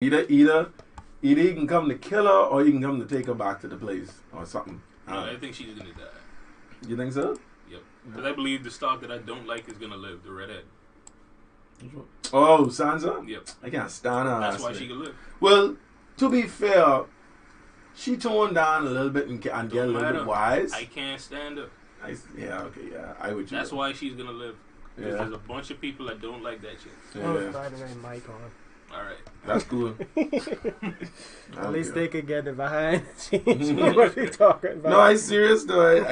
Either he can come to kill her or he can come to take her back to the place or something. No, I think she's gonna die. You think so? Yep. Because I believe the Stark that I don't like is gonna live. The redhead. Oh, Sansa? Yep. I can't stand her. That's why she can live. Well, to be fair, she toned down a little bit and get a little bit wise. I can't stand her. I would. That's why she's gonna live. Because there's a bunch of people that don't like that shit. Oh, by the way, mic on. Alright. That's cool. At least they could get it behind the scenes. What are you talking about? No, I'm serious though.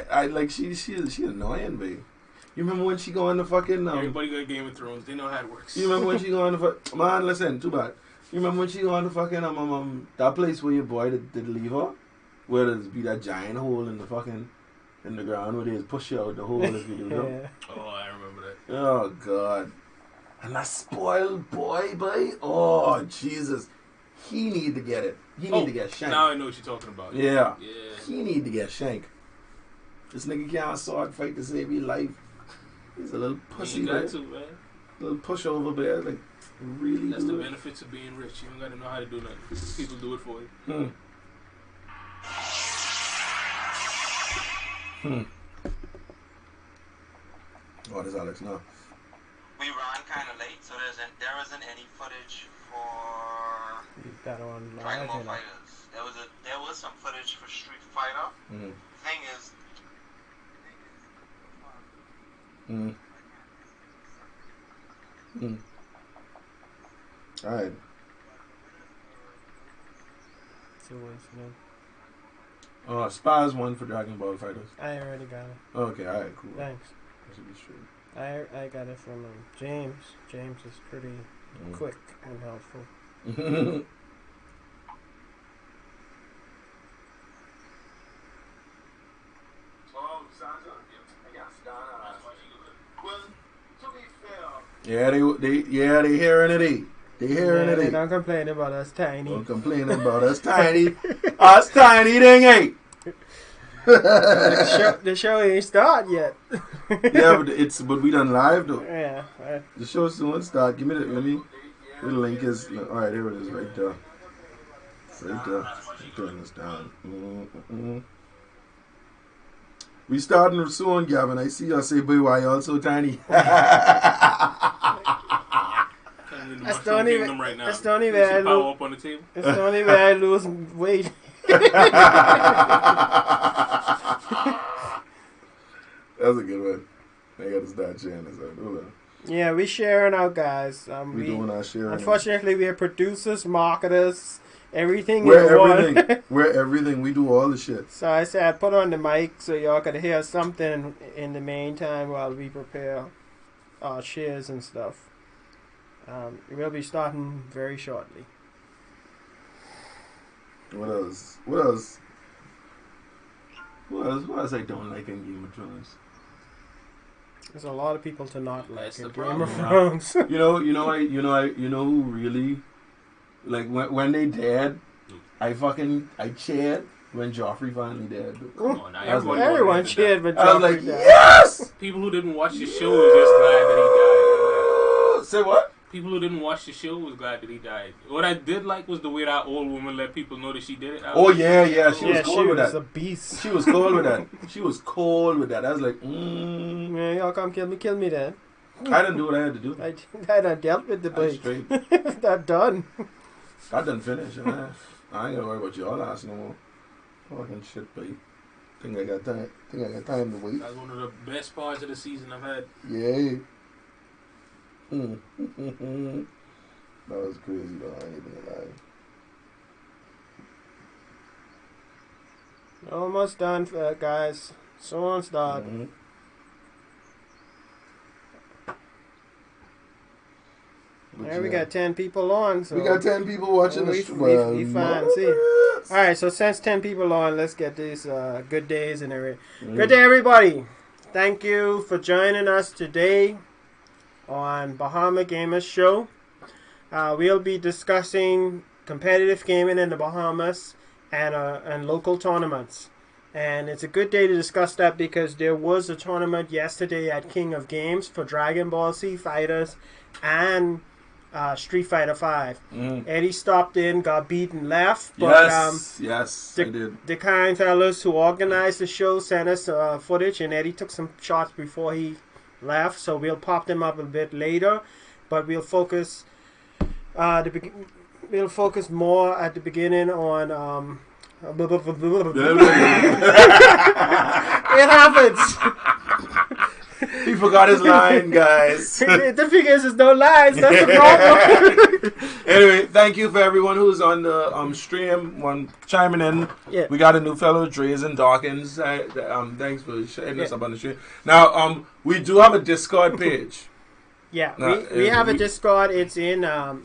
I like she annoying, babe. You remember when she go on the fucking everybody got Game of Thrones. They know how it works. You remember when she go on the man? Listen, too bad. You remember when she go on the fucking that place where your boy did leave her, where there's be that giant hole in the fucking in the ground where they just push you out the hole if you do that. Oh, I remember that. Oh god. And that spoiled boy. Oh Jesus. He need to get it. He need to get shanked. Now I know what you're talking about. Yeah. He need to get shanked. This nigga can't sword fight to save his life. He's a little pussy, man. Little pushover, man. Like, really. That's the benefits of being rich. You don't gotta know how to do nothing. People do it for you. What does Alex know? We ran kind of late, so there isn't any footage for Dragon Ball Fighters. There was some footage for Street Fighter. Thing is. Alright. Spies one for Dragon Ball Fighters. I already got it. Okay, alright, cool. Thanks. That should be straight. I got it from James. James is pretty quick and helpful. Yeah, they hearing it. They hearing it. They don't complain about us tiny. Don't complain about us tiny. Us tiny dang ain't. The show ain't started yet. Yeah, but we done live though. Yeah. The show soon start. Give me the the link is alright. Here it is, right there. Right there. Turn this down. We starting soon, Gavin. I see y'all say, boy, why y'all so tiny? That's the only way I lose weight. That's a good one. I gotta start sharing this out. Hold on. Yeah, we sharing out, guys. We doing our sharing. Unfortunately, we are producers, marketers, everything. We're everything. We do all the shit. So I said I'd put on the mic so y'all could hear something in the meantime while we prepare our shares and stuff. We'll be starting very shortly. What else I don't like in Game of Thrones? There's a lot of people to not like in Game of Thrones. you know who really, like when they dead, I cheered when Joffrey finally dead. Come on, now, everyone cheered when Joffrey I was like, died. yes! People who didn't watch the show was just glad that he died. Say what? People who didn't watch the show was glad that he died. What I did like was the way that old woman let people know that she did it. She was cold with that. A beast. She was cold with that. She was cold with that. I was like, Man, y'all come kill me then. I didn't do what I had to do. I done dealt with the beast. That done. I done finished, man. I ain't gonna worry about y'all ass no more. Fucking shit, babe. Think I got time to wait. That's one of the best parts of the season I've had. Yeah. That was crazy though, I ain't even gonna lie. Almost done, guys. Someone start. There we got 10 people on. So we got 10 people watching the show. We fine. See. All right, so since 10 people on, let's get these good days and everything. Good day, everybody. Thank you for joining us today on Bahama Gamers Show. We'll be discussing competitive gaming in the Bahamas and local tournaments. And it's a good day to discuss that because there was a tournament yesterday at King of Games for Dragon Ball Z Fighters and Street Fighter 5. Eddie stopped in, got beaten, left. But, yes, I did. The kind fellas who organized the show sent us footage, and Eddie took some shots before he left. So we'll pop them up a bit later, but we'll focus more at the beginning on. It happens. He forgot his line, guys. The thing is, there's no lines. That's the problem. Anyway, thank you for everyone who's on the stream, chiming in. Yeah. We got a new fellow, Drees and Dawkins. Thanks for sharing us up on the stream. Now, we do have a Discord page. Yeah, we have a Discord. It's in the.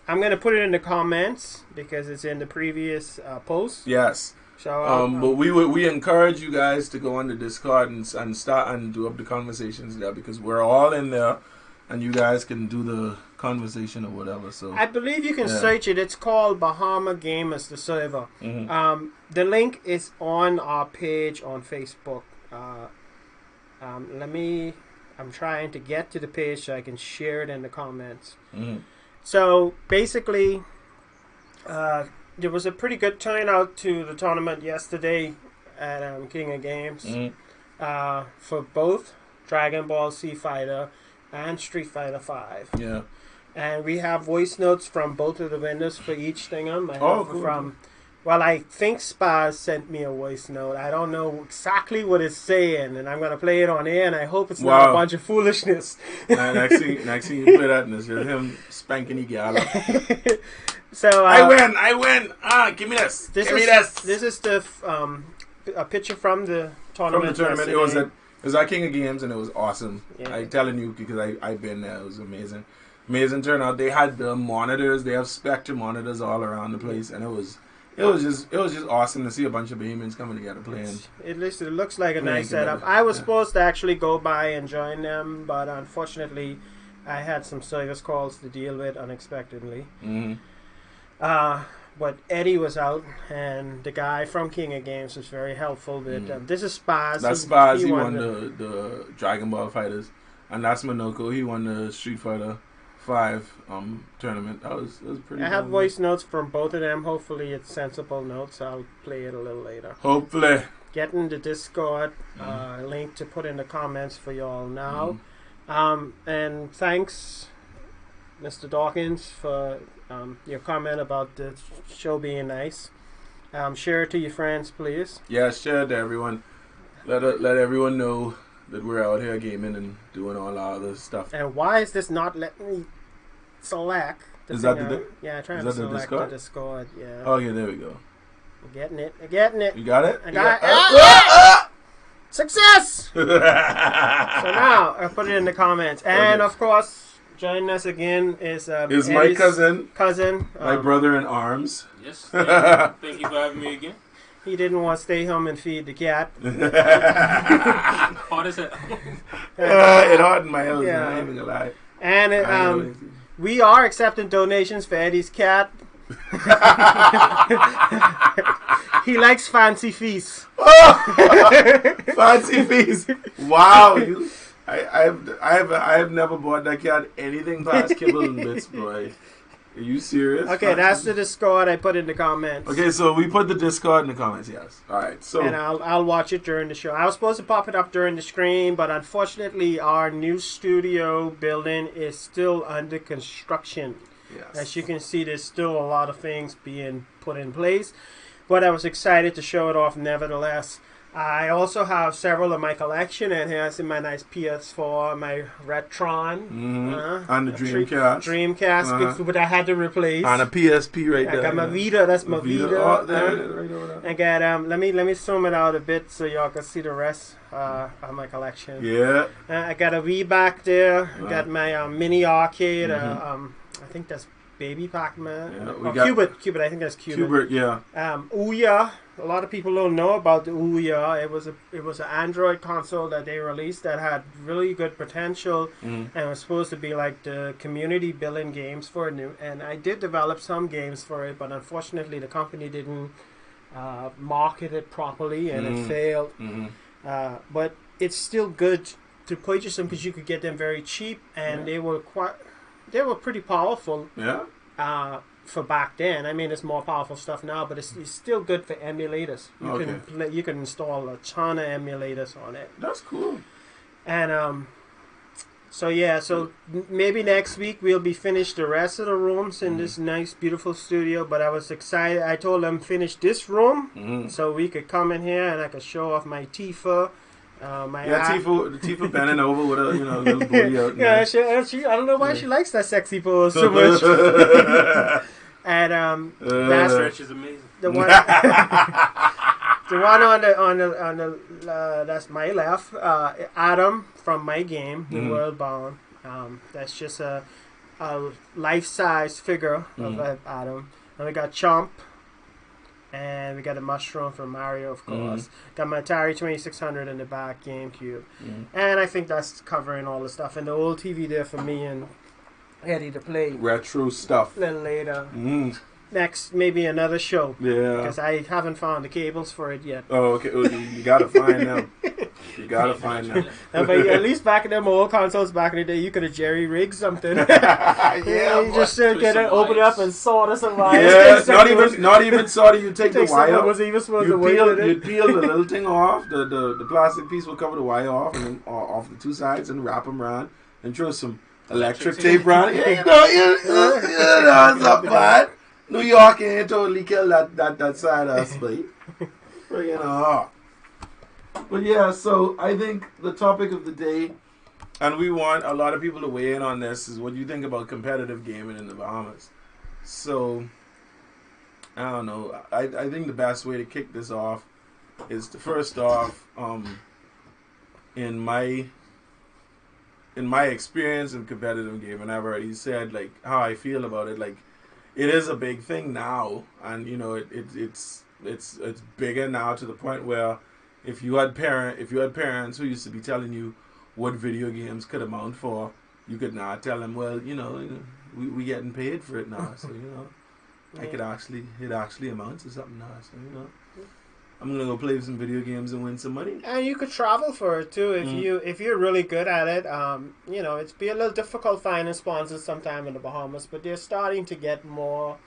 I'm gonna put it in the comments because it's in the previous post. Yes. So, but we encourage you guys to go on the Discord and start and do up the conversations there because we're all in there, and you guys can do the conversation or whatever. So I believe you can search it. It's called Bahama Gamers, the server. The link is on our page on Facebook. I'm trying to get to the page so I can share it in the comments. So basically, there was a pretty good turnout to the tournament yesterday at King of Games for both Dragon Ball Z Fighter and Street Fighter 5. Yeah. And we have voice notes from both of the vendors for each thing. Cool. Well, I think Spaz sent me a voice note. I don't know exactly what it's saying, and I'm going to play it on air, and I hope it's not a bunch of foolishness. Next thing you play that, and it's just him spanking the gal up. So I win. Give me this. Give me this. This is the a picture from the tournament. It was at King of Games, and it was awesome. Yeah. I'm telling you because I've been there. It was amazing. Amazing turnout. They had the monitors. They have Spectrum monitors all around the place, and it was just awesome to see a bunch of Bahamians coming together playing. It looks like a nice setup. I was supposed to actually go by and join them, but unfortunately, I had some service calls to deal with unexpectedly. But Eddie was out, and the guy from King of Games was very helpful with this is Spaz. That's Spaz. He won the Dragon Ball Fighters, and that's Minoko. He won the Street Fighter 5 tournament. That was pretty. I have voice notes from both of them. Hopefully, it's sensible notes. I'll play it a little later. Hopefully. Getting the Discord link to put in the comments for y'all now. And thanks, Mr. Dawkins, for your comment about the show being nice. Share it to your friends, please. Yeah, share it to everyone. Let everyone know that we're out here gaming and doing all our other stuff. And why is this not letting me select? Is that the yeah, trying to select the Discord. Yeah. Oh yeah, there we go. I'm getting it. You got it? I got it. Success! So now I put it in the comments, and of course, joining us again is my cousin, my brother in arms. Yes, thank you for having me again. He didn't want to stay home and feed the cat. Hard as hell. It hardened my nose. Yeah. I'm not even gonna lie. And we are accepting donations for Eddie's cat. He likes fancy feasts. Fancy feasts. Wow, I have never bought that cat anything past kibble and bits, boy. Are you serious? Okay, that's the Discord I put in the comments. Okay, so we put the Discord in the comments, yes. All right, so and I'll watch it during the show. I was supposed to pop it up during the stream, but unfortunately, our new studio building is still under construction. Yes. As you can see, there's still a lot of things being put in place, but I was excited to show it off nevertheless. I also have several of my collection, and here's in my nice PS4, my Retron. And the Dreamcast. Dreamcast, but I had to replace. And a PSP right there. I got my Vita, that's my Vita. Oh, there, right over there. I got, let me zoom it out a bit so y'all can see the rest of my collection. Yeah. I got a Wii back there. I got my mini arcade. I think that's Baby Pac-Man. Yeah, Cubert. I think that's Cubert. Cubert, yeah. Ouya. A lot of people don't know about the Ouya. It was an Android console that they released that had really good potential and was supposed to be like the community building games for it. And I did develop some games for it, but unfortunately the company didn't market it properly and it failed. But it's still good to purchase them because you could get them very cheap, and they were pretty powerful. Yeah. For back then, I mean, it's more powerful stuff now, but it's still good for emulators. You can install a ton of emulators on it. That's cool. And so maybe next week we'll be finished the rest of the rooms in this nice, beautiful studio. But I was excited. I told them finish this room so we could come in here and I could show off my Tifa. Tifa bending over with a little booty out. Yeah, she I don't know why she likes that sexy pose so much. And that stretch is amazing. The one, the one on the that's my left. Adam from my game, the World Bound. That's just a life-size figure of Adam. And we got Chomp. And we got a mushroom from Mario, of course. Got my Atari 2600 in the back, GameCube. And I think that's covering all the stuff. And the old TV there for me and Eddie to play. Retro stuff. A little later. Next, maybe another show. Yeah. Because I haven't found the cables for it yet. Oh, okay. Well, you gotta find them. You gotta find them. But at least back in them old consoles back in the day, you could have jerry-rigged something. You just get it, open it up and solder some wires. Yeah, not even solder. You take the wire. Was even supposed to you peel the little thing off. The plastic piece will cover the wire off and then off the two sides and wrap them around and throw some electric tape around it. Yeah, it's not bad. New York ain't totally killed that side of us, but friggin' But yeah, so I think the topic of the day, and we want a lot of people to weigh in on this, is what you think about competitive gaming in the Bahamas. So, I don't know. I think the best way to kick this off is to first off, in my experience in competitive gaming, I've already said like how I feel about it. Like, it is a big thing now, and it's bigger now to the point where if you had parents who used to be telling you what video games could amount for, you could now tell them, well, we getting paid for it now, so it actually amounts to something now, so I'm gonna go play some video games and win some money. And you could travel for it too if you're really good at it. It's be a little difficult finding sponsors sometime in the Bahamas, but they're starting to get more.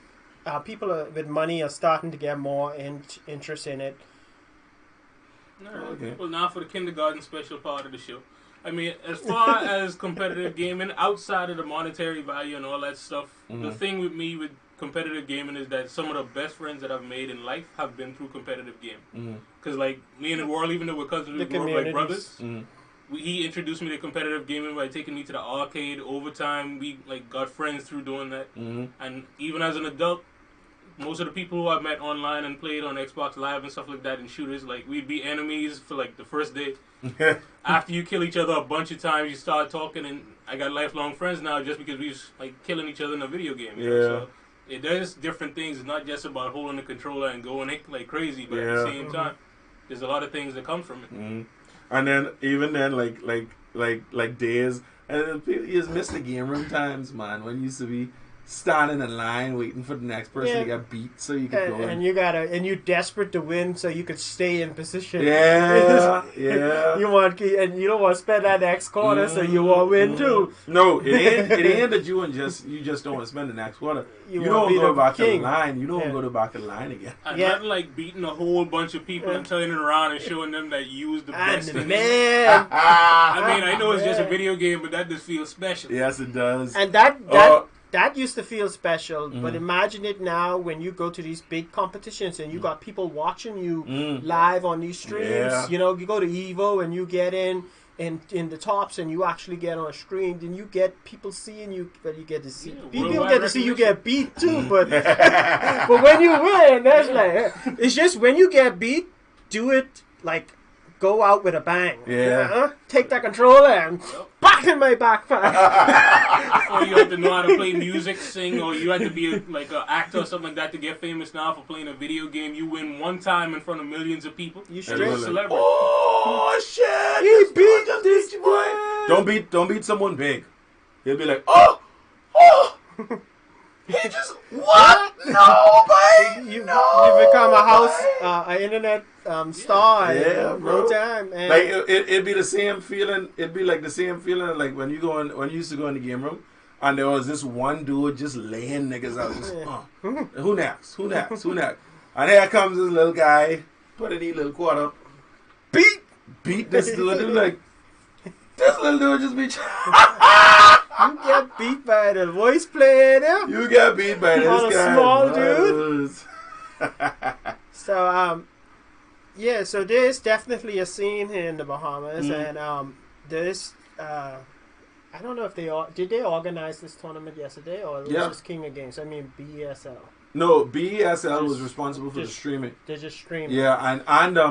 People with money are starting to get more interest in it. Okay. Well, now for the kindergarten special part of the show. I mean, as far as competitive gaming, outside of the monetary value and all that stuff, the thing with me with competitive gaming is that some of the best friends that I've made in life have been through competitive gaming. Because like me and the world, even though we're cousins, we grew up like brothers. He introduced me to competitive gaming by taking me to the arcade. Over time, we got friends through doing that. And even as an adult, most of the people who I met online and played on Xbox Live and stuff like that in shooters, we'd be enemies for the first day. After you kill each other a bunch of times, you start talking, and I got lifelong friends now just because we was killing each other in a video game. So there's different things. It's not just about holding the controller and going like crazy, but at the same time, there's a lot of things that come from it. And then even then, like days, and you just miss the game room times, man. When you used to be standing in line waiting for the next person to get beat so you could go and you're desperate to win so you could stay in position. You don't want to spend that next quarter so you want to win too. No, it ain't that you just don't want to spend the next quarter. You don't go back to the line. You don't go to back of the line again. Not like beating a whole bunch of people and turning around and showing them that you was the best. Man. I mean, I know it's just a video game, but that just feels special. Yes, it does. And that used to feel special, but imagine it now when you go to these big competitions and you got people watching you live on these streams. You go to Evo and you get in the tops and you actually get on a screen. Then you get people seeing you, but you get to see people get to see you get beat too. But but when you win, that's it's just when you get beat, do it go out with a bang. Take that controller and back in my backpack. Or you have to know how to play music, sing, or you have to be an actor or something like that to get famous now for playing a video game. You win one time in front of millions of people. You straight celebrity. Oh shit! He beat this boy. Don't beat someone big. He'll be like, He just what? No, boy. You No. become a house, boy. an internet star Yeah, in bro. no time. And Like it'd be the same feeling. It'd be like the same feeling like when you used to go in the game room, and there was this one dude just laying niggas out. Just, who next? Who next? Who next? And here comes this little guy, put in his little quarter, beat this dude. And like this little dude just beat. you get beat by the voice player there. You get beat by this On a guy. small dude. So yeah, so there's definitely a scene here in the Bahamas, and there's I don't know if did they organize this tournament yesterday, or it was just King of Games? I mean BESL. No, BESL was responsible for the streaming. They just streaming. Yeah, and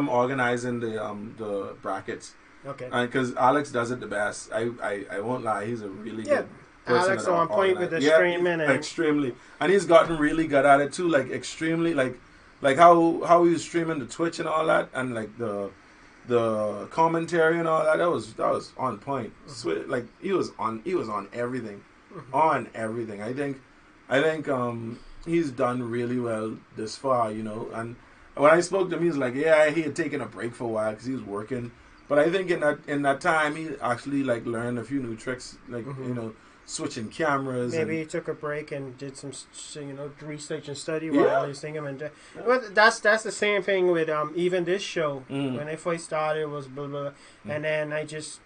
organizing the brackets. Okay. And because Alex does it the best, I won't lie, he's a really good person. Alex on point with the streaming, and extremely, and he's gotten really good at it too. Like extremely, like how he was streaming the Twitch and all that, and like the commentary and all that. That was on point. Like he was on everything, on everything. I think he's done really well this far, you know. And when I spoke to him, he was like, yeah, he had taken a break for a while because he was working. But I think in that time, he actually like learned a few new tricks, like you know, switching cameras. Maybe he took a break and did some, research and study while he was thinking. But that's the same thing with even this show. When I first started, it was blah blah, and then I just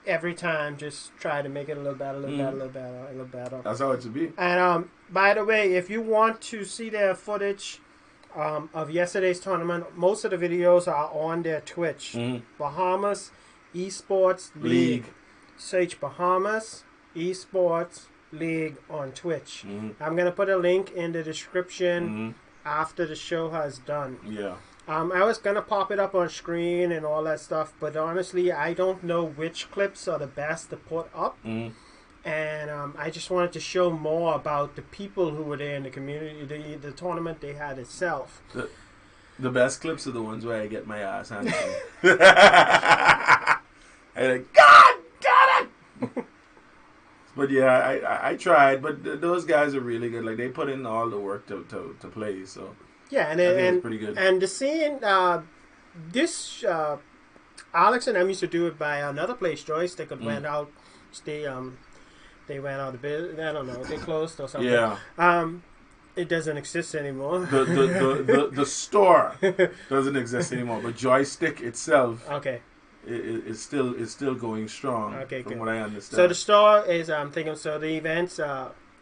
every time just try to make it a little better, a little better. That's how it should be. And by the way, if you want to see their footage of yesterday's tournament, most of the videos are on their Twitch. Bahamas Esports League. Search Bahamas Esports League on Twitch. I'm gonna put a link in the description after the show has done. Yeah. I was gonna pop it up on screen and all that stuff, but honestly, I don't know which clips are the best to put up. And I just wanted to show more about the people who were there in the community, the tournament they had itself. The best clips are the ones where I get my ass handed to me. I like, God damn it! But yeah, I tried, but those guys are really good. Like they put in all the work to play, so yeah, and it's pretty good. And the scene, this Alex and them used to do it by another place. Joystick went out. They went out of business. I don't know. They closed or something. Yeah. It doesn't exist anymore. The store doesn't exist anymore, but Joystick itself, it's still going strong. Okay, from good. what I understand. So the store is thinking. So the events,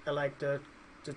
like the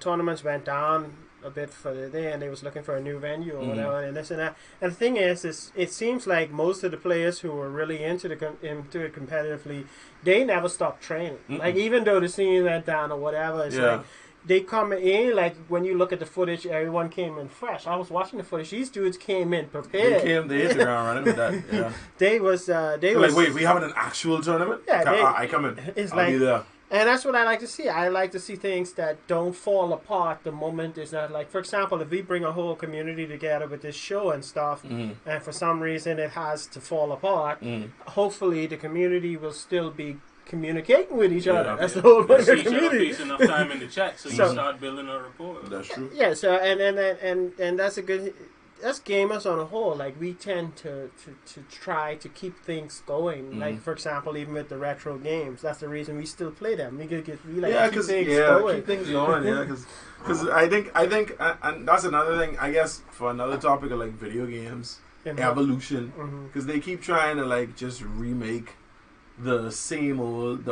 tournaments went down a bit for the day, and they was looking for a new venue or whatever, and this and that. And the thing is it seems like most of the players who were really into it competitively, they never stopped training. Like even though the scene went down or whatever, it's like they come in, like when you look at the footage, everyone came in fresh. I was watching the footage; these dudes came in prepared. They hit the ground running with that. Yeah. They was like, wait, we having an actual tournament? Yeah, I come in. It's I'll be there. And that's what I like to see. I like to see things that don't fall apart the moment it's not like, for example, if we bring a whole community together with this show and stuff, and for some reason it has to fall apart, hopefully the community will still be communicating with each other. That's the whole point of the community. Enough time in the chat, so you start building a rapport. That's true. Yeah. So and that's a good. As gamers on a whole, like we tend to try to keep things going. Like for example, even with the retro games, that's the reason we still play them. We like keep things going. Keep things going. Yeah, because I think, and that's another thing. I guess for another topic of like video games evolution, because they keep trying to like just remake the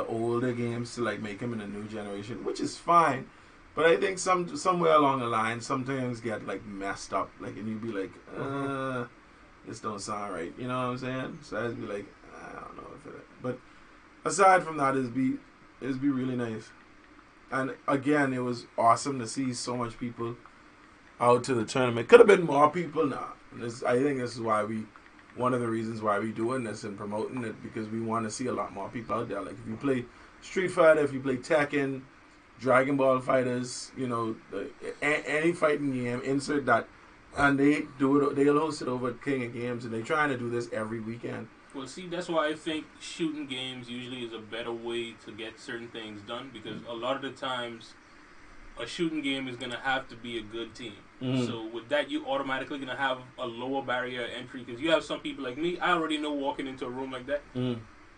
older games to like make them in a new generation, which is fine. But I think somewhere along the line, some things get like messed up, like, and you'd be like, this don't sound right. You know what I'm saying? So I'd be like, I don't know if it. But aside from that, it'd be really nice. And again, it was awesome to see so much people out to the tournament. Could have been more people. Nah, I think this is why one of the reasons why we doing this and promoting it, because we want to see a lot more people out there. Like if you play Street Fighter, if you play Tekken, Dragon Ball Fighters, you know, any fighting game, insert that, and they'll host it over at King of Games, and they're trying to do this every weekend. Well, see, that's why I think shooting games usually is a better way to get certain things done, because a lot of the times, a shooting game is going to have to be a good team. Mm. So with that, you automatically going to have a lower barrier of entry because you have some people like me. I already know walking into a room like that,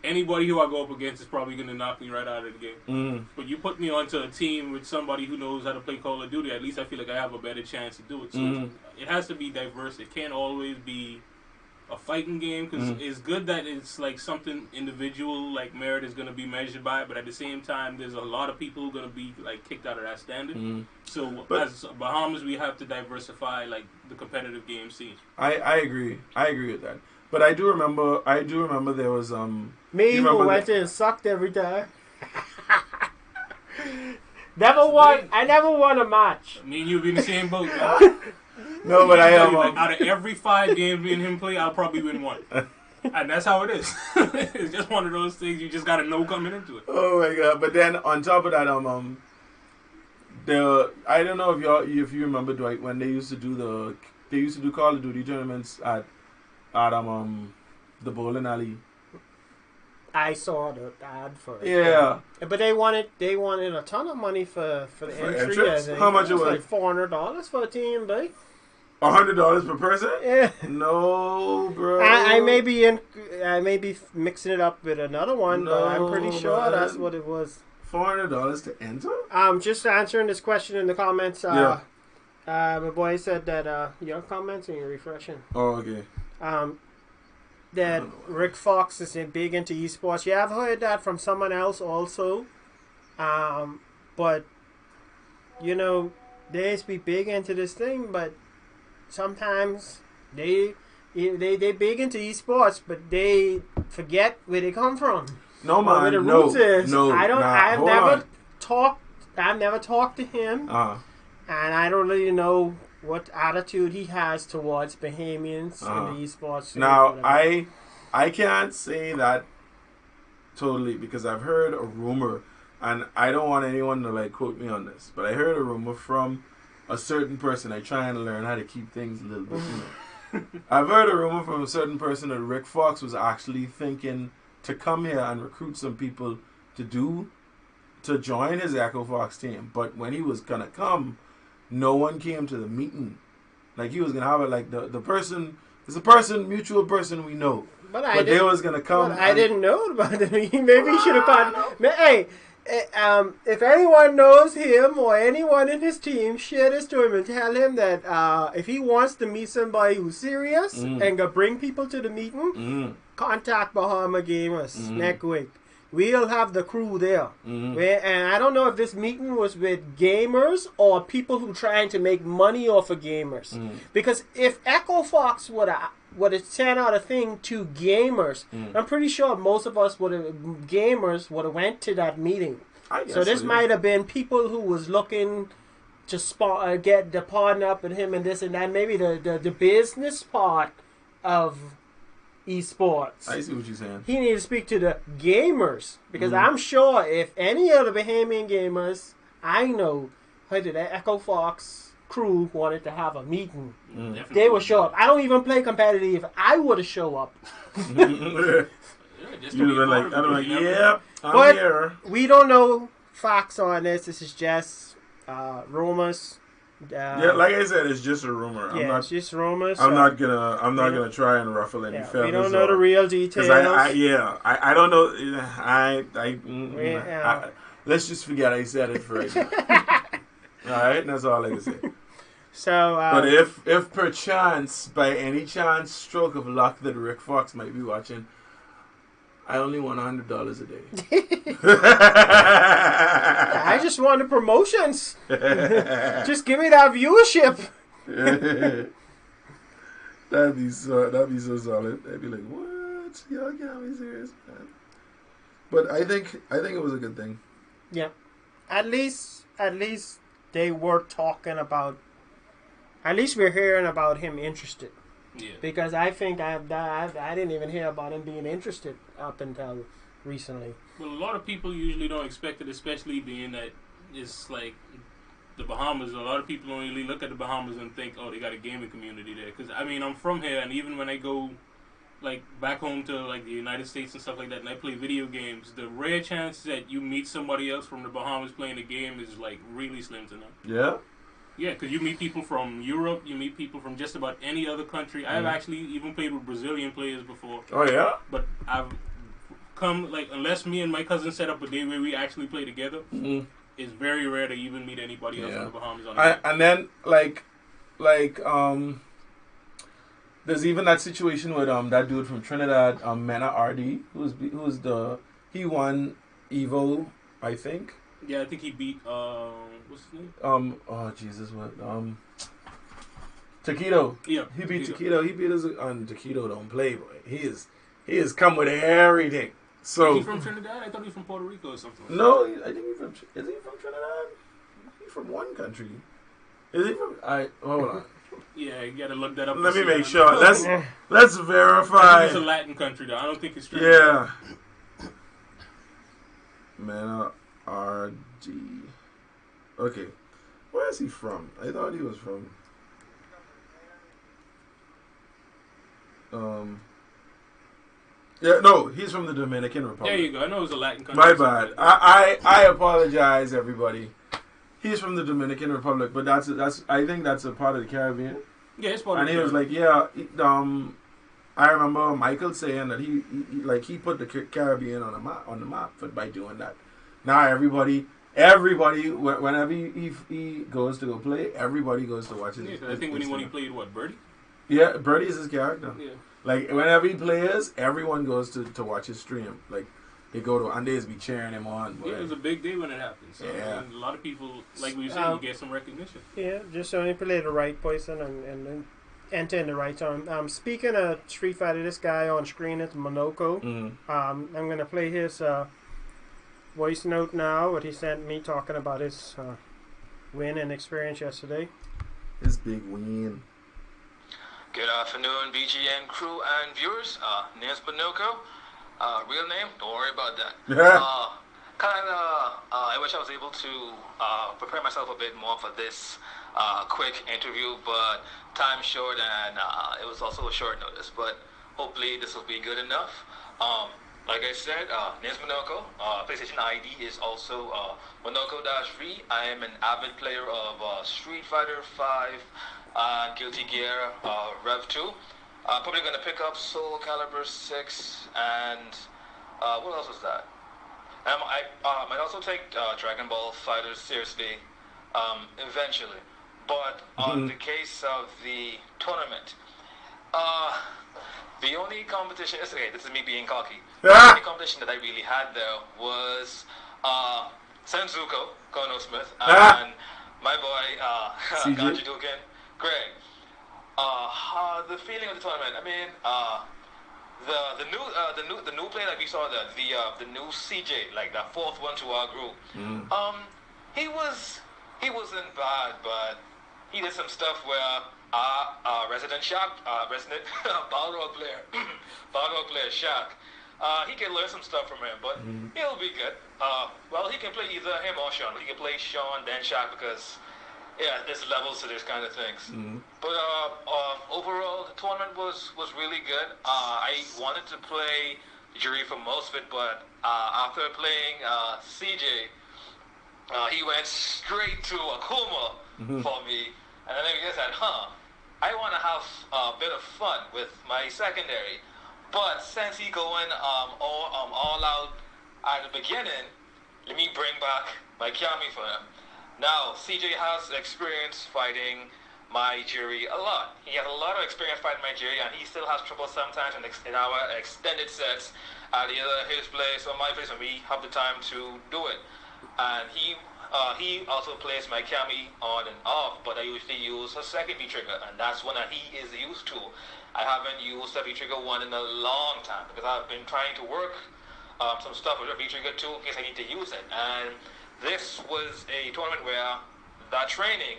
anybody who I go up against is probably going to knock me right out of the game. But you put me onto a team with somebody who knows how to play Call of Duty, at least I feel like I have a better chance to do it. So it has to be diverse. It can't always be a fighting game because it's good that it's like something individual, like merit is going to be measured by it, but at the same time, there's a lot of people who are going to be like kicked out of that standard. So as Bahamas, we have to diversify like the competitive game scene. I agree with that. But I do remember there was me who went in and sucked every time. I never won a match. Me and you be in the same boat. No, but I am. Like, out of every 5 games me and him play, I'll probably win 1. And that's how it is. It's just one of those things you just gotta know coming into it. Oh my god! But then on top of that, I don't know if you remember, Dwight, when they used to do Call of Duty tournaments at the bowling alley. I saw the ad for it. Yeah. But they wanted a ton of money for the entry. Entrance? How much it was? Like $400 for a team, but $100 per person? Yeah. No, bro. I may be mixing it up with another one, but I'm pretty sure that's what it was. $400 to enter? Just answering this question in the comments. My boy said that your comments and you're refreshing. Oh, okay. That Rick Fox is big into esports. Yeah, I've heard that from someone else also. But you know, they used to be big into this thing, but sometimes they big into esports, but they forget where they come from. No, man. Where the roots is. No. I've never talked to him, and I don't really know what attitude he has towards Bahamians in the esports. Now, I can't say that totally because I've heard a rumor, and I don't want anyone to like quote me on this, but I heard a rumor from a certain person. I trying to learn how to keep things a little bit. I've heard a rumor from a certain person that Rick Fox was actually thinking to come here and recruit some people to join his Echo Fox team, but when he was gonna come, no one came to the meeting. Like he was gonna have it like the person. It's a mutual person we know. But they was gonna come. But I didn't know about him. Maybe he should have called. Hey, if anyone knows him or anyone in his team, share this to him and tell him that if he wants to meet somebody who's serious and go bring people to the meeting, contact Bahama Gamers next week. We'll have the crew there. And I don't know if this meeting was with gamers or people who trying to make money off of gamers. Because if Echo Fox would have sent out a thing to gamers, I'm pretty sure most of us gamers would have went to that meeting. So this might have been people who was looking to get the partner up with him and this and that. Maybe the business part of esports. I see what you're saying. He needs to speak to the gamers because I'm sure if any of the Bahamian gamers I know heard that Echo Fox crew wanted to have a meeting, they would show up. I don't even play competitive. I would have show up. You'd have been like, I'm here. We don't know facts on this. This is just rumors. Like I said, it's just a rumor. It's just rumors. I'm not gonna try and ruffle any feathers. We don't know the real details. I don't know. Let's just forget I said it for right now. All right, that's all I can say. So, but if perchance, by any chance, stroke of luck, that Rick Fox might be watching, I only want $100 a day. I just want the promotions. Just give me that viewership. That'd be so solid. I'd be like, what? Y'all can't be serious, man. But I think it was a good thing. Yeah, at least they were talking about. At least we're hearing about him interested. Yeah. Because I think I didn't even hear about him being interested up until recently. Well, a lot of people usually don't expect it, especially being that it's like the Bahamas. A lot of people don't really look at the Bahamas and think, oh, they got a gaming community there. Because, I mean, I'm from here, and even when I go like back home to like the United States and stuff like that, and I play video games, the rare chance that you meet somebody else from the Bahamas playing the game is like really slim to none. Yeah. Yeah, because you meet people from Europe, you meet people from just about any other country. I've actually even played with Brazilian players before. Oh yeah. But I've come like unless me and my cousin set up a day where we actually play together, it's very rare to even meet anybody else from the Bahamas on the game. And then there's even that situation with that dude from Trinidad, Mena RD, he won Evo, I think. Yeah, I think he beat what's his name? Oh Jesus, what Taquito. Yeah, he beat Taquito. He beat us on Taquito. Don't play, boy. He is come with everything. So is he from Trinidad? I thought he was from Puerto Rico or something. No, I think is he from Trinidad? He's from one country. Is he from? Hold on. Yeah, you gotta look that up. Let me make sure. Let's verify. I think it's a Latin country though. I don't think it's Trinidad. Yeah. Mena RD. Okay. Where is he from? I thought he was from. Yeah, no, he's from the Dominican Republic. There you go. I know it was a Latin country. My bad. I apologize, everybody. He's from the Dominican Republic, but I think that's a part of the Caribbean. Yeah, it's part of the Caribbean. And he was like, I remember Michael saying that he put the Caribbean on the map by doing that. Now everybody, whenever he goes to go play, everybody goes to watch his. Yeah, I think when he played Birdie. Yeah, Birdie is his character. Yeah. Like whenever he plays, everyone goes to watch his stream. Like they go to Andes be cheering him on. Boy. Yeah, it was a big day when it happened. So yeah. A lot of people, like we said, you get some recognition. Yeah, just only play the right person and enter in the right time. Speaking of Street Fighter, this guy on screen is Monoko. I'm gonna play his voice note now. What he sent me talking about his win and experience yesterday. His big win. Good afternoon, BGN crew and viewers. Name's Bonoko. Real name? Don't worry about that. I wish I was able to prepare myself a bit more for this quick interview, but time's short and it was also a short notice. But hopefully this will be good enough. Like I said, name's Monoko. PlayStation ID is also Monoko-3. I am an avid player of Street Fighter 5, Guilty Gear, Rev 2. I'm probably going to pick up Soul Calibur 6 and what else was that? I might also take Dragon Ball FighterZ seriously eventually. But on the case of the tournament, the only competition, this is me being cocky, the only competition that I really had there was Senzuko, Kono Smith, and my boy, Ganji Dukin, Greg. The feeling of the tournament, I mean, the new player that we saw, the new CJ, like that fourth one to our group, he wasn't bad, but he did some stuff where resident Balrog player Shaq, he can learn some stuff from him, but he'll be good. Well, he can play either him or Sean. He can play Sean then Shaq because there's levels to this kind of things. But overall, the tournament was really good. I wanted to play Jury for most of it, but after playing CJ, he went straight to Akuma for me. And then I said, I want to have a bit of fun with my secondary. But since he going all out at the beginning, let me bring back my Kyami for him. Now, CJ has experience fighting my jury a lot. He has a lot of experience fighting my jury, and he still has trouble sometimes in our extended sets at either his place or my place when we have the time to do it. And he also plays my Kami on and off, but I usually use a second V-Trigger, and that's one that he is used to. I haven't used a V-Trigger 1 in a long time, because I've been trying to work some stuff with a V-Trigger 2 in case I need to use it. And this was a tournament where that training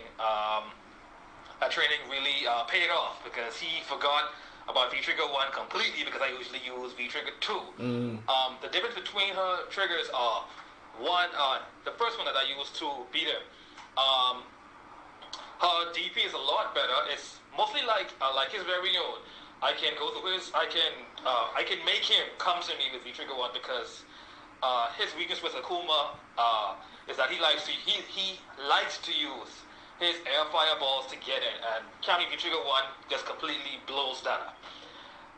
really paid off, because he forgot about V-Trigger 1 completely, because I usually use V-Trigger 2. The difference between her triggers are, one, the first one that I used to beat him, her DP is a lot better. It's mostly like his very own. I can go through his. I can make him come to me with V-Trigger 1 because his weakness with Akuma is that he likes to use his air fireballs to get in, and County V-Trigger 1 just completely blows that up.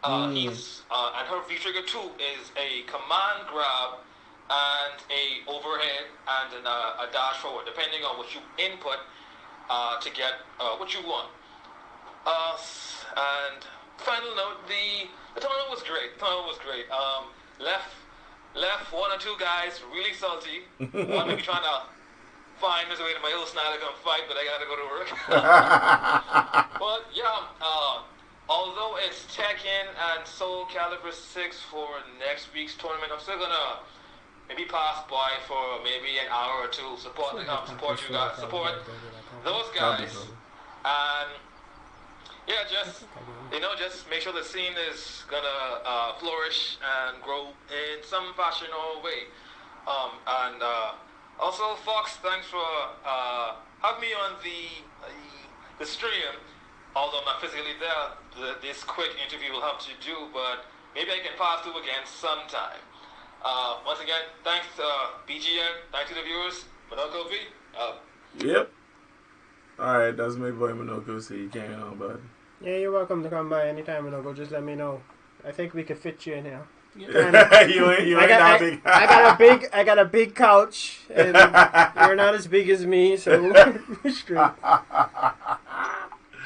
And her V-Trigger 2 is a command grab and a overhead and a dash forward, depending on what you input to get what you want. And final note, the tournament was great. Left one or two guys really salty. One maybe trying to find his way to my old snide to come fight, but I gotta go to work. But yeah, although it's Tekken and Soul Calibur 6 for next week's tournament, I'm still gonna maybe pass by for maybe an hour or two, support you guys, support those guys, and yeah, just make sure the scene is gonna flourish and grow in some fashion or way. And also, Fox, thanks for having me on the stream. Although I'm not physically there, this quick interview will have to do, but maybe I can pass through again sometime. Once again, thanks BGN, thanks to the viewers. Monoko V. Yep. Alright, that's my boy Monoko, so you can't on, bud. Yeah, you're welcome to come by anytime, Monoko. Just let me know. I think we could fit you in here. Yeah. you ain't that big. I got a big couch, and you're not as big as me, so we're straight.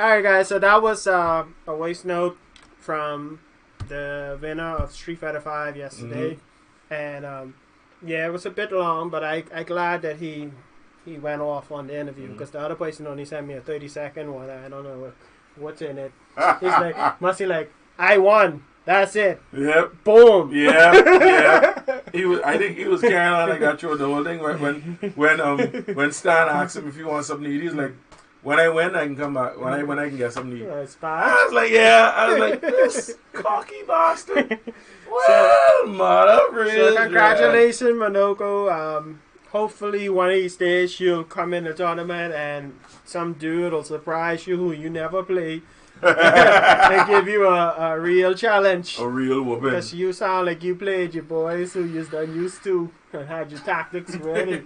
Alright, guys, so that was a voice note from the winner of Street Fighter 5 yesterday. And yeah, it was a bit long, but I glad that he went off on the interview, because the other person only sent me a 30-second one. I don't know what's in it. He's like, must be like, I won. That's it. Yep. Boom. Yeah. I think he was carrying on. I got through the whole thing. When Stan asked him if he wants something to eat, he's like, when I win, I can come back. When I can get something to eat. I was like, yeah. I was like, this cocky bastard. Well, mother. So congratulations, Monoko. Hopefully one of these days you'll come in the tournament and some dude will surprise you who you never played and give you a real challenge. A real whooping. Because you sound like you played your boys who you've done used to and had your tactics ready.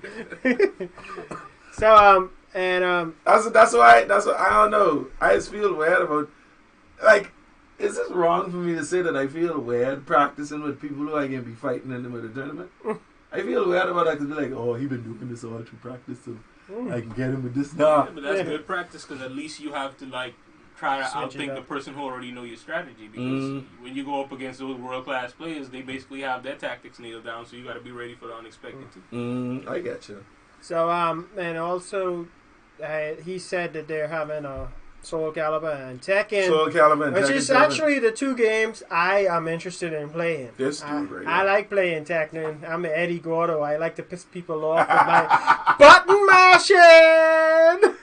So that's why I don't know. I just feel weird about, like, is this wrong for me to say that I feel weird practicing with people who I can be fighting in the tournament? I feel weird about that because be like, oh, he been doing this all through practice, so I can get him with this now. Yeah, but that's good practice, because at least you have to like try to outthink the person who already know your strategy. Because when you go up against those world class players, they basically have their tactics nailed down, so you got to be ready for the unexpected too. I get you. So and also he said that they're having a Soul Calibur and Tekken, which is actually the two games I am interested in playing. I like playing Tekken. I'm an Eddie Gordo. I like to piss people off with my button mashing.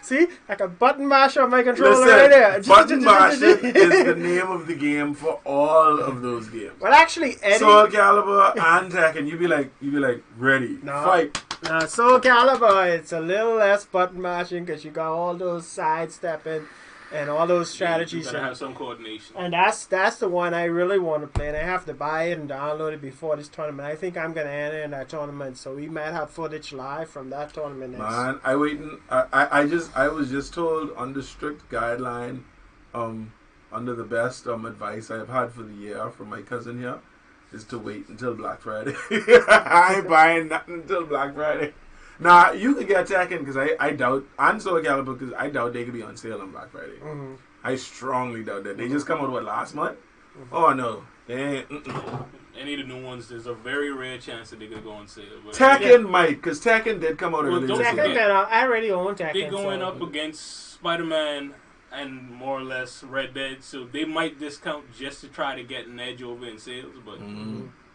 See, like a button mash on my controller right there. Button mashing is the name of the game for all of those games. Well, actually, Eddie, Soul Calibur and Tekken, you be like ready, fight. Now, Soul Calibur, it's a little less button mashing because you got all those sidestepping and all those strategies. You gotta have some coordination. And that's the one I really want to play. And I have to buy it and download it before this tournament. I think I'm gonna enter in that tournament, so we might have footage live from that tournament. Man, I was just told under strict guideline, under the best advice I've had for the year from my cousin here, is to wait until Black Friday. I ain't buying nothing until Black Friday. Nah, you could get Tekken because I doubt, and Soul Calibur because I doubt they could be on sale on Black Friday. I strongly doubt that. They just come out with last month? Oh no. They ain't. Any of the new ones, there's a very rare chance that they're going to go on sale. But Tekken might, because Tekken did come out earlier. I already own Tekken. They're going up against Spider-Man and more or less Red Dead, so they might discount just to try to get an edge over in sales, but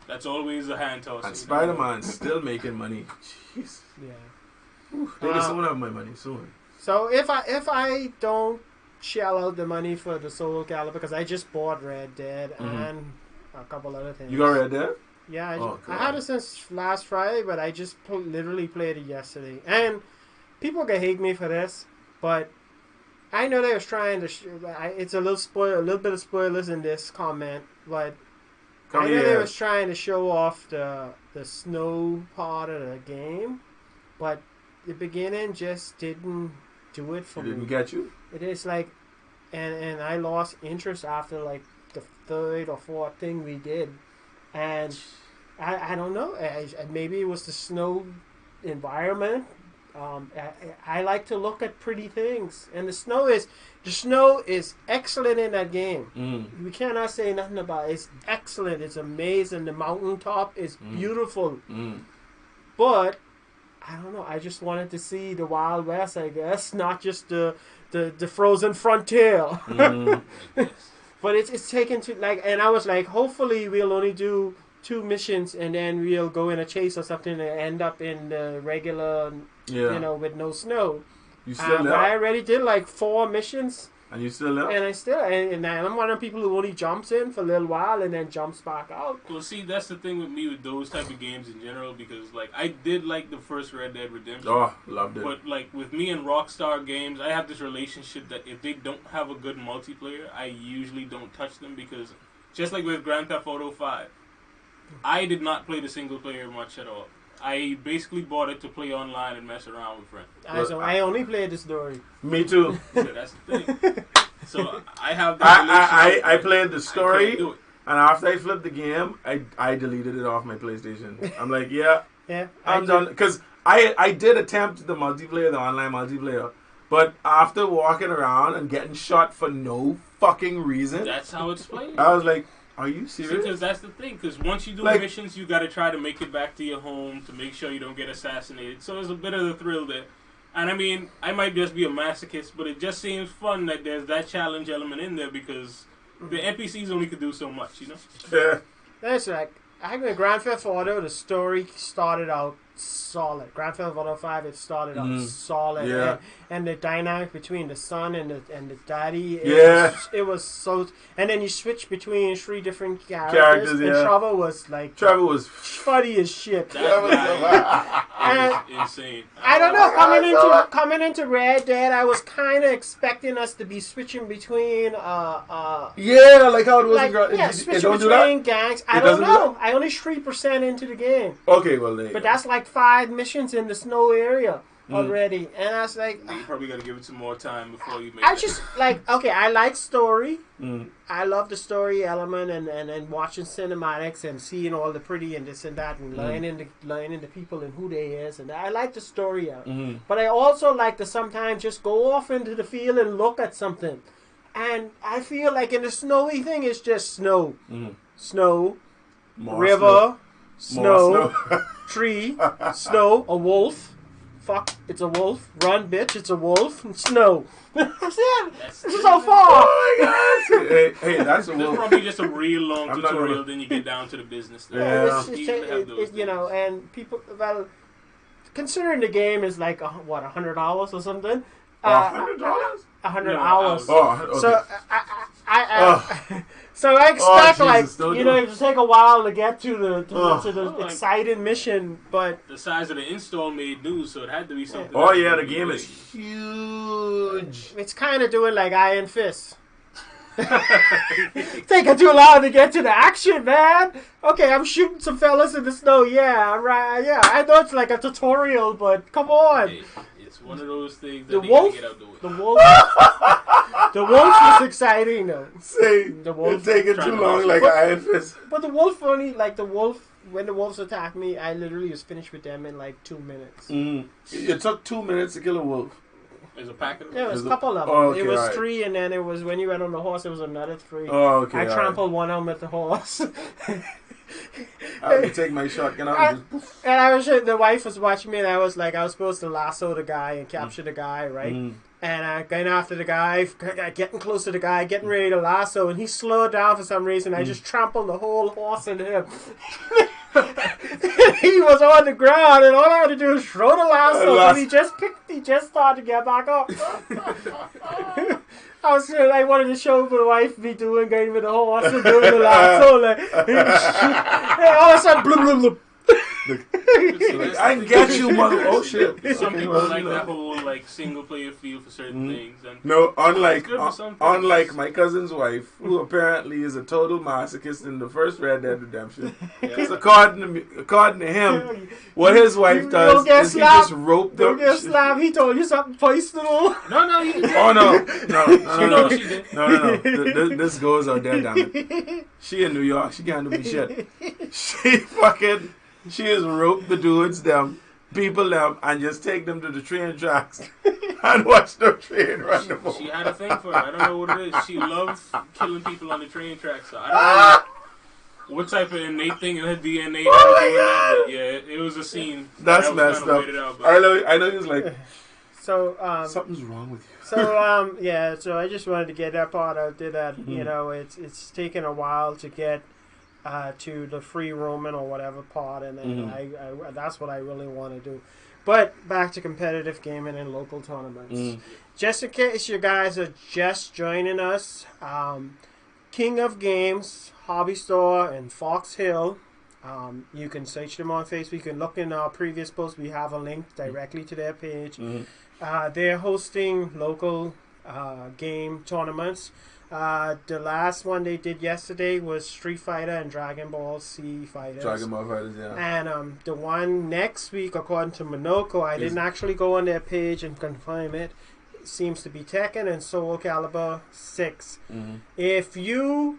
that's always a hand toss. And Spider-Man's still making money. Jeez. Yeah. Oof, they just won't have my money soon. So if I don't shell out the money for the Soul Calibur, because I just bought Red Dead and a couple other things. You got Red Dead? Yeah, I had it since last Friday, but I just literally played it yesterday. And people can hate me for this, but I know they was trying to. It's a little bit of spoilers in this comment, but I know they was trying to show off the snow part of the game, but the beginning just didn't do it for me. Didn't get you? It is like, and I lost interest after like the third or fourth thing we did, and I don't know. Maybe it was the snow environment. I like to look at pretty things, and the snow is excellent in that game. We cannot say nothing about it. It's excellent. It's amazing. The mountaintop is beautiful, but I don't know. I just wanted to see the Wild West, I guess, not just the frozen frontier. But it's taken to like, and I was like, hopefully we'll only do 2 missions, and then we'll go in a chase or something and end up in the regular, with no snow. You still there? But I already did like 4 missions. And you still there? And I'm one of the people who only jumps in for a little while and then jumps back out. Well, see, that's the thing with me with those type of games in general, because like I did like the first Red Dead Redemption. Oh, loved it. But like with me and Rockstar Games, I have this relationship that if they don't have a good multiplayer, I usually don't touch them, because just like with Grand Theft Auto 5, I did not play the single player much at all. I basically bought it to play online and mess around with friends. I only played the story. Me too. So that's the thing. So I have that I played the story, and after I flipped the game, I deleted it off my PlayStation. I'm like, I'm done. Because I did attempt the multiplayer, the online multiplayer, but after walking around and getting shot for no fucking reason, that's how it's played. I was like, are you serious? Because that's the thing. Because once you do missions, you got to try to make it back to your home to make sure you don't get assassinated. So there's a bit of the thrill there. And I mean, I might just be a masochist, but it just seems fun that there's that challenge element in there, because the NPCs only could do so much, you know? Yeah. That's like, I think Grand Theft Auto, the story started out solid. Grand Theft Auto 5, it started out solid. Yeah. And the dynamic between the son and the daddy, it was so. And then you switch between 3 different characters. And Trevor was funny as shit. That was insane. I don't know. Coming into Red Dead, I was kind of expecting us to be switching between. Like how it was. Switching between gangs. I don't know. I only 3% into the game. Okay, well then. But that's like 5 missions in the snow area already, and I was like, you probably got to give it some more time before you make. I just like, okay, I like story. I love the story element, and watching cinematics and seeing all the pretty and this and that, and learning the people and who they is, and I like the story element. But I also like to sometimes just go off into the field and look at something, and I feel like in the snowy thing, it's just snow, snow, river, snow, tree, snow, a wolf. Fuck, it's a wolf. Run, bitch, it's a wolf. Snow. That's it. This is so far. Oh my gosh. Hey, that's a wolf. There's probably just a real long tutorial, then you get down to the business. And people, well, considering the game is like, $100 or something? $100? 100 hours. Oh, okay. So I expect it to take a while to get to the exciting mission, but the size of the install made news, so it had to be something. Oh yeah, the game is huge. It's kind of doing like Iron Fist. Taking too long to get to the action, man. Okay, I'm shooting some fellas in the snow. Yeah, right. Yeah, I know it's like a tutorial, but come on. Hey, it's one of those things that get out the way. The wolf was exciting though. See, the wolf taking too long, like Iron Fist. But the wolf only, like the wolf. When the wolves attacked me, I literally was finished with them in like 2 minutes. It took 2 minutes to kill a wolf. There's a pack of them? Yeah, it was a couple of them. Okay, it was 3, and then it was when you went on the horse, it was another 3. Oh, okay. I trampled one of them with the horse. I would take my shotgun out and just... And I was, the wife was watching me, and I was supposed to lasso the guy and capture the guy, right? And I going after the guy, getting close to the guy, getting ready to lasso, and he slowed down for some reason. I just trampled the whole horse into him. He was on the ground, and all I had to do was throw the lasso, and he just started to get back up. I wanted to show my wife me going with the horse and doing the lasso, and all of a sudden, blub, blub, blub. Like, I get you, mother. Oh shit. Some Okay, people well, like you know. that whole like single player feel for certain things. And No, it's good for some things. unlike my cousin's wife, who apparently is a total masochist in the first Red Dead Redemption. Because according to him, what his wife does is he just roped Don't the. get slapped. He told you something personal. No, you did. Oh no. She did. No. This goes out there, damn it. She in New York. She can't do me shit. She has roped the dudes, them, people them, and just take them to the train tracks and watch the train run them over. She had a thing for it. I don't know what it is. She loves killing people on the train tracks. So I don't know what type of innate thing in her DNA. That, but yeah, it was a scene. That's messed up. I know he was like, so something's wrong with you. So yeah, so I just wanted to get that part out there that you know it's taken a while to get to the free roaming or whatever part, and I that's what I really want to do. But back to competitive gaming and local tournaments. Just in case you guys are just joining us, King of Games Hobby Store in Fox Hill. You can search them on Facebook. You can look in our previous posts. We have a link directly to their page. They're hosting local game tournaments. The last one they did yesterday was Street Fighter and Dragon Ball Z Fighters. Dragon Ball Fighters, yeah. And the one next week, according to Minoko, I didn't actually go on their page and confirm it. It seems to be Tekken and Soul Calibur 6. If you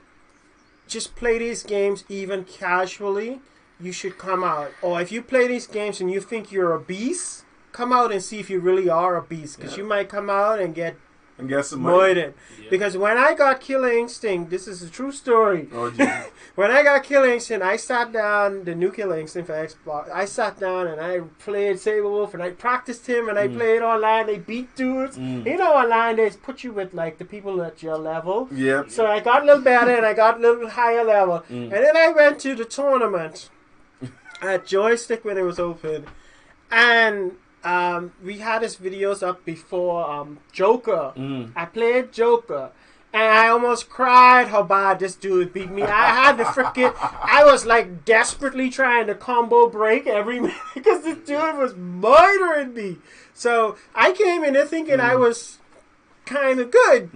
just play these games even casually, you should come out. Or if you play these games and you think you're a beast, come out and see if you really are a beast. Because you might come out and get some money. Because when I got Killer Instinct, this is a true story. Oh, geez. When I got Killer Instinct, I sat down, the new Killer Instinct for Xbox, I sat down and I played Saberwolf and I practiced him and I played online. They beat dudes. You know, online they put you with like the people at your level. Yep. So I got a little better and I got a little higher level. And then I went to the tournament at Joystick when it was open. And we had his videos up before Joker. I played Joker. And I almost cried how bad this dude beat me. I had to freaking... I was like desperately trying to combo break every minute because this dude was murdering me. So I came in there thinking I was kind of good.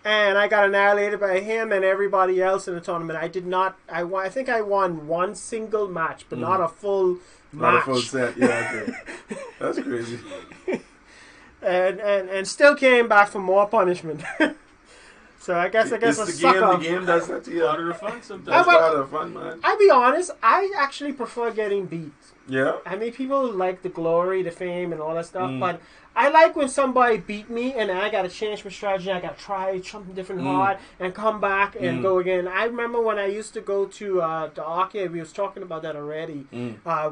And I got annihilated by him and everybody else in the tournament. I did not... I think I won one single match, but not a full match. Not a full set, yeah, okay. That's crazy. and still came back for more punishment. So I guess it's a the sucker. game does that to you. Part of the fun sometimes. That's part of the fun, man. I'll be honest, I actually prefer getting beat. Yeah. I mean, people like the glory, the fame, and all that stuff, but I like when somebody beat me and then I got to change my strategy. I got to try something different hard and come back and go again. I remember when I used to go to the arcade, we was talking about that already.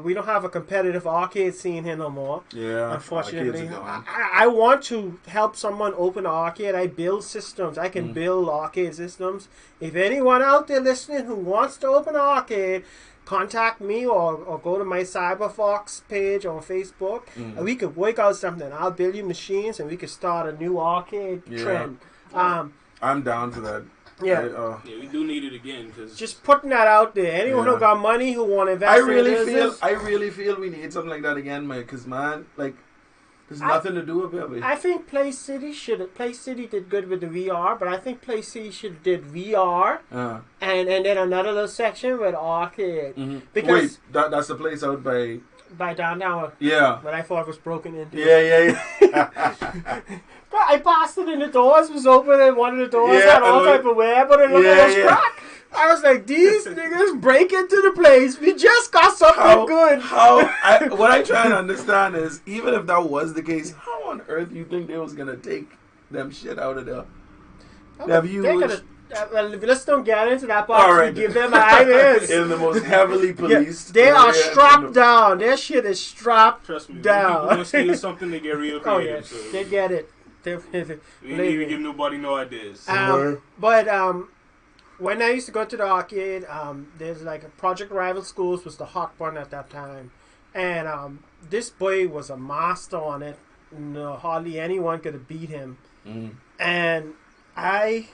We don't have a competitive arcade scene here no more. Yeah. Unfortunately. I want to help someone open an arcade. I build systems. I can build arcade systems. If anyone out there listening who wants to open an arcade, contact me or go to my CyberFox page on Facebook and we could work out something. I'll build you machines and we could start a new arcade trend. I'm down for that. Yeah. We do need it again. Cause just putting that out there. Anyone who got money who want to invest I in business. really feel we need something like that again, man. Because, man, like, there's nothing to do about it. I think Play City did good with the VR, but I think Play City should have did VR and then another little section with arcade. Because wait, that's the place out by downtown. Yeah. But I thought it was broken into. Yeah. I passed it and the doors was open and one of the doors had all type of wear, but it looked like it was cracked. I was like, these niggas break into the place. We just got something good. What I try to understand is, even if that was the case, how on earth you think they was going to take them shit out of there? Let's don't get into that part. Right. Give them ideas. In the most heavily policed. They are strapped down. Their shit is strapped Trust me, down. People want to steal something, they get real creative. So they get it. We didn't even give nobody no ideas. But when I used to go to the arcade, there's like a Project Rival Schools was the hot one at that time. And this boy was a master on it. No, hardly anyone could have beat him. And I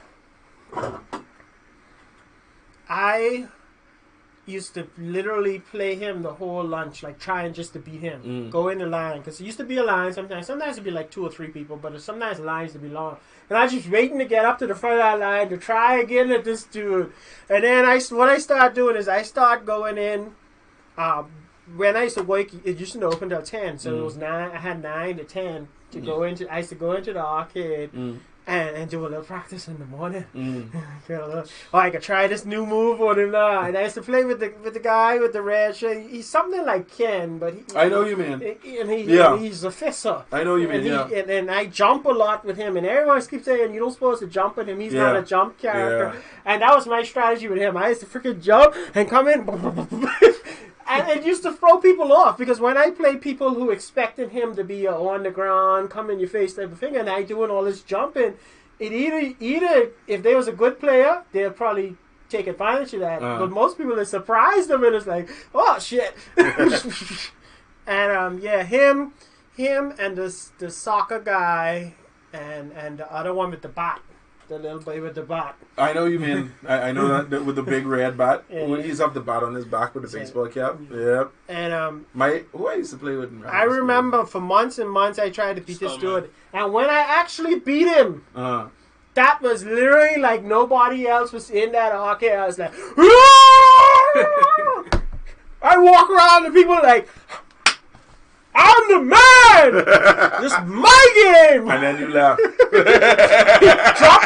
used to literally play him the whole lunch, like trying just to beat him. Go in the line, because it used to be a line sometimes. Sometimes it'd be like 2 or 3 people, but sometimes the lines would be long. And I was just waiting to get up to the front of that line to try again at this dude. And then what I start doing is I start going in. When I used to work, it used to open till 10, so it was 9. I had 9 to 10 to go into. I used to go into the arcade. And do a little practice in the morning. I could try this new move on him now. And I used to play with the guy with the red shirt. He's something like Ken, but I know you mean. And he's a fisser. I know you mean. And I jump a lot with him. And everyone keeps saying you're not supposed to jump with him. He's not a jump character. And that was my strategy with him. I used to freaking jump and come in. And it used to throw people off, because when I play people who expected him to be on the ground, come in your face type of thing, and I doing all this jumping, it either if they was a good player, they'll probably take advantage of that. But most people are surprised them, and it's like, oh shit. And him and the soccer guy and the other one with the bat. The little boy with the bat. I know you mean. I know that with the big red bat. When he's up the bat on his back with the baseball cap. Yep. And who I used to play with. I remember for months and months I tried to beat this dude, and when I actually beat him, that was literally like nobody else was in that arcade. I was like, I walk around and people are like, I'm the man! This is my game! And then you laugh. Drop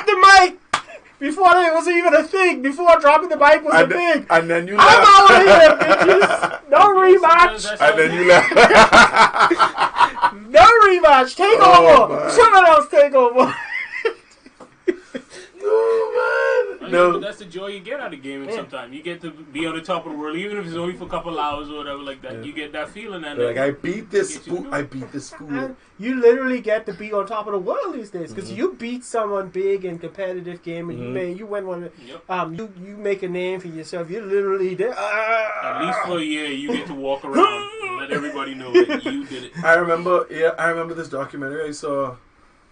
the mic! Before it was even a thing. Before dropping the mic was a thing. And then you laugh. I'm out of here, bitches! No rematch! And then you laugh. No rematch! Take over! Man. Someone else take over! No, but that's the joy you get out of gaming sometimes. You get to be on the top of the world, even if it's only for a couple of hours or whatever like that. You get that feeling. And like, I beat this fool. I beat this fool. And you literally get to be on top of the world these days, because you beat someone big in competitive game, and you win one. You make a name for yourself. You literally did. At least for a year, you get to walk around and let everybody know that you did it. I remember this documentary I saw.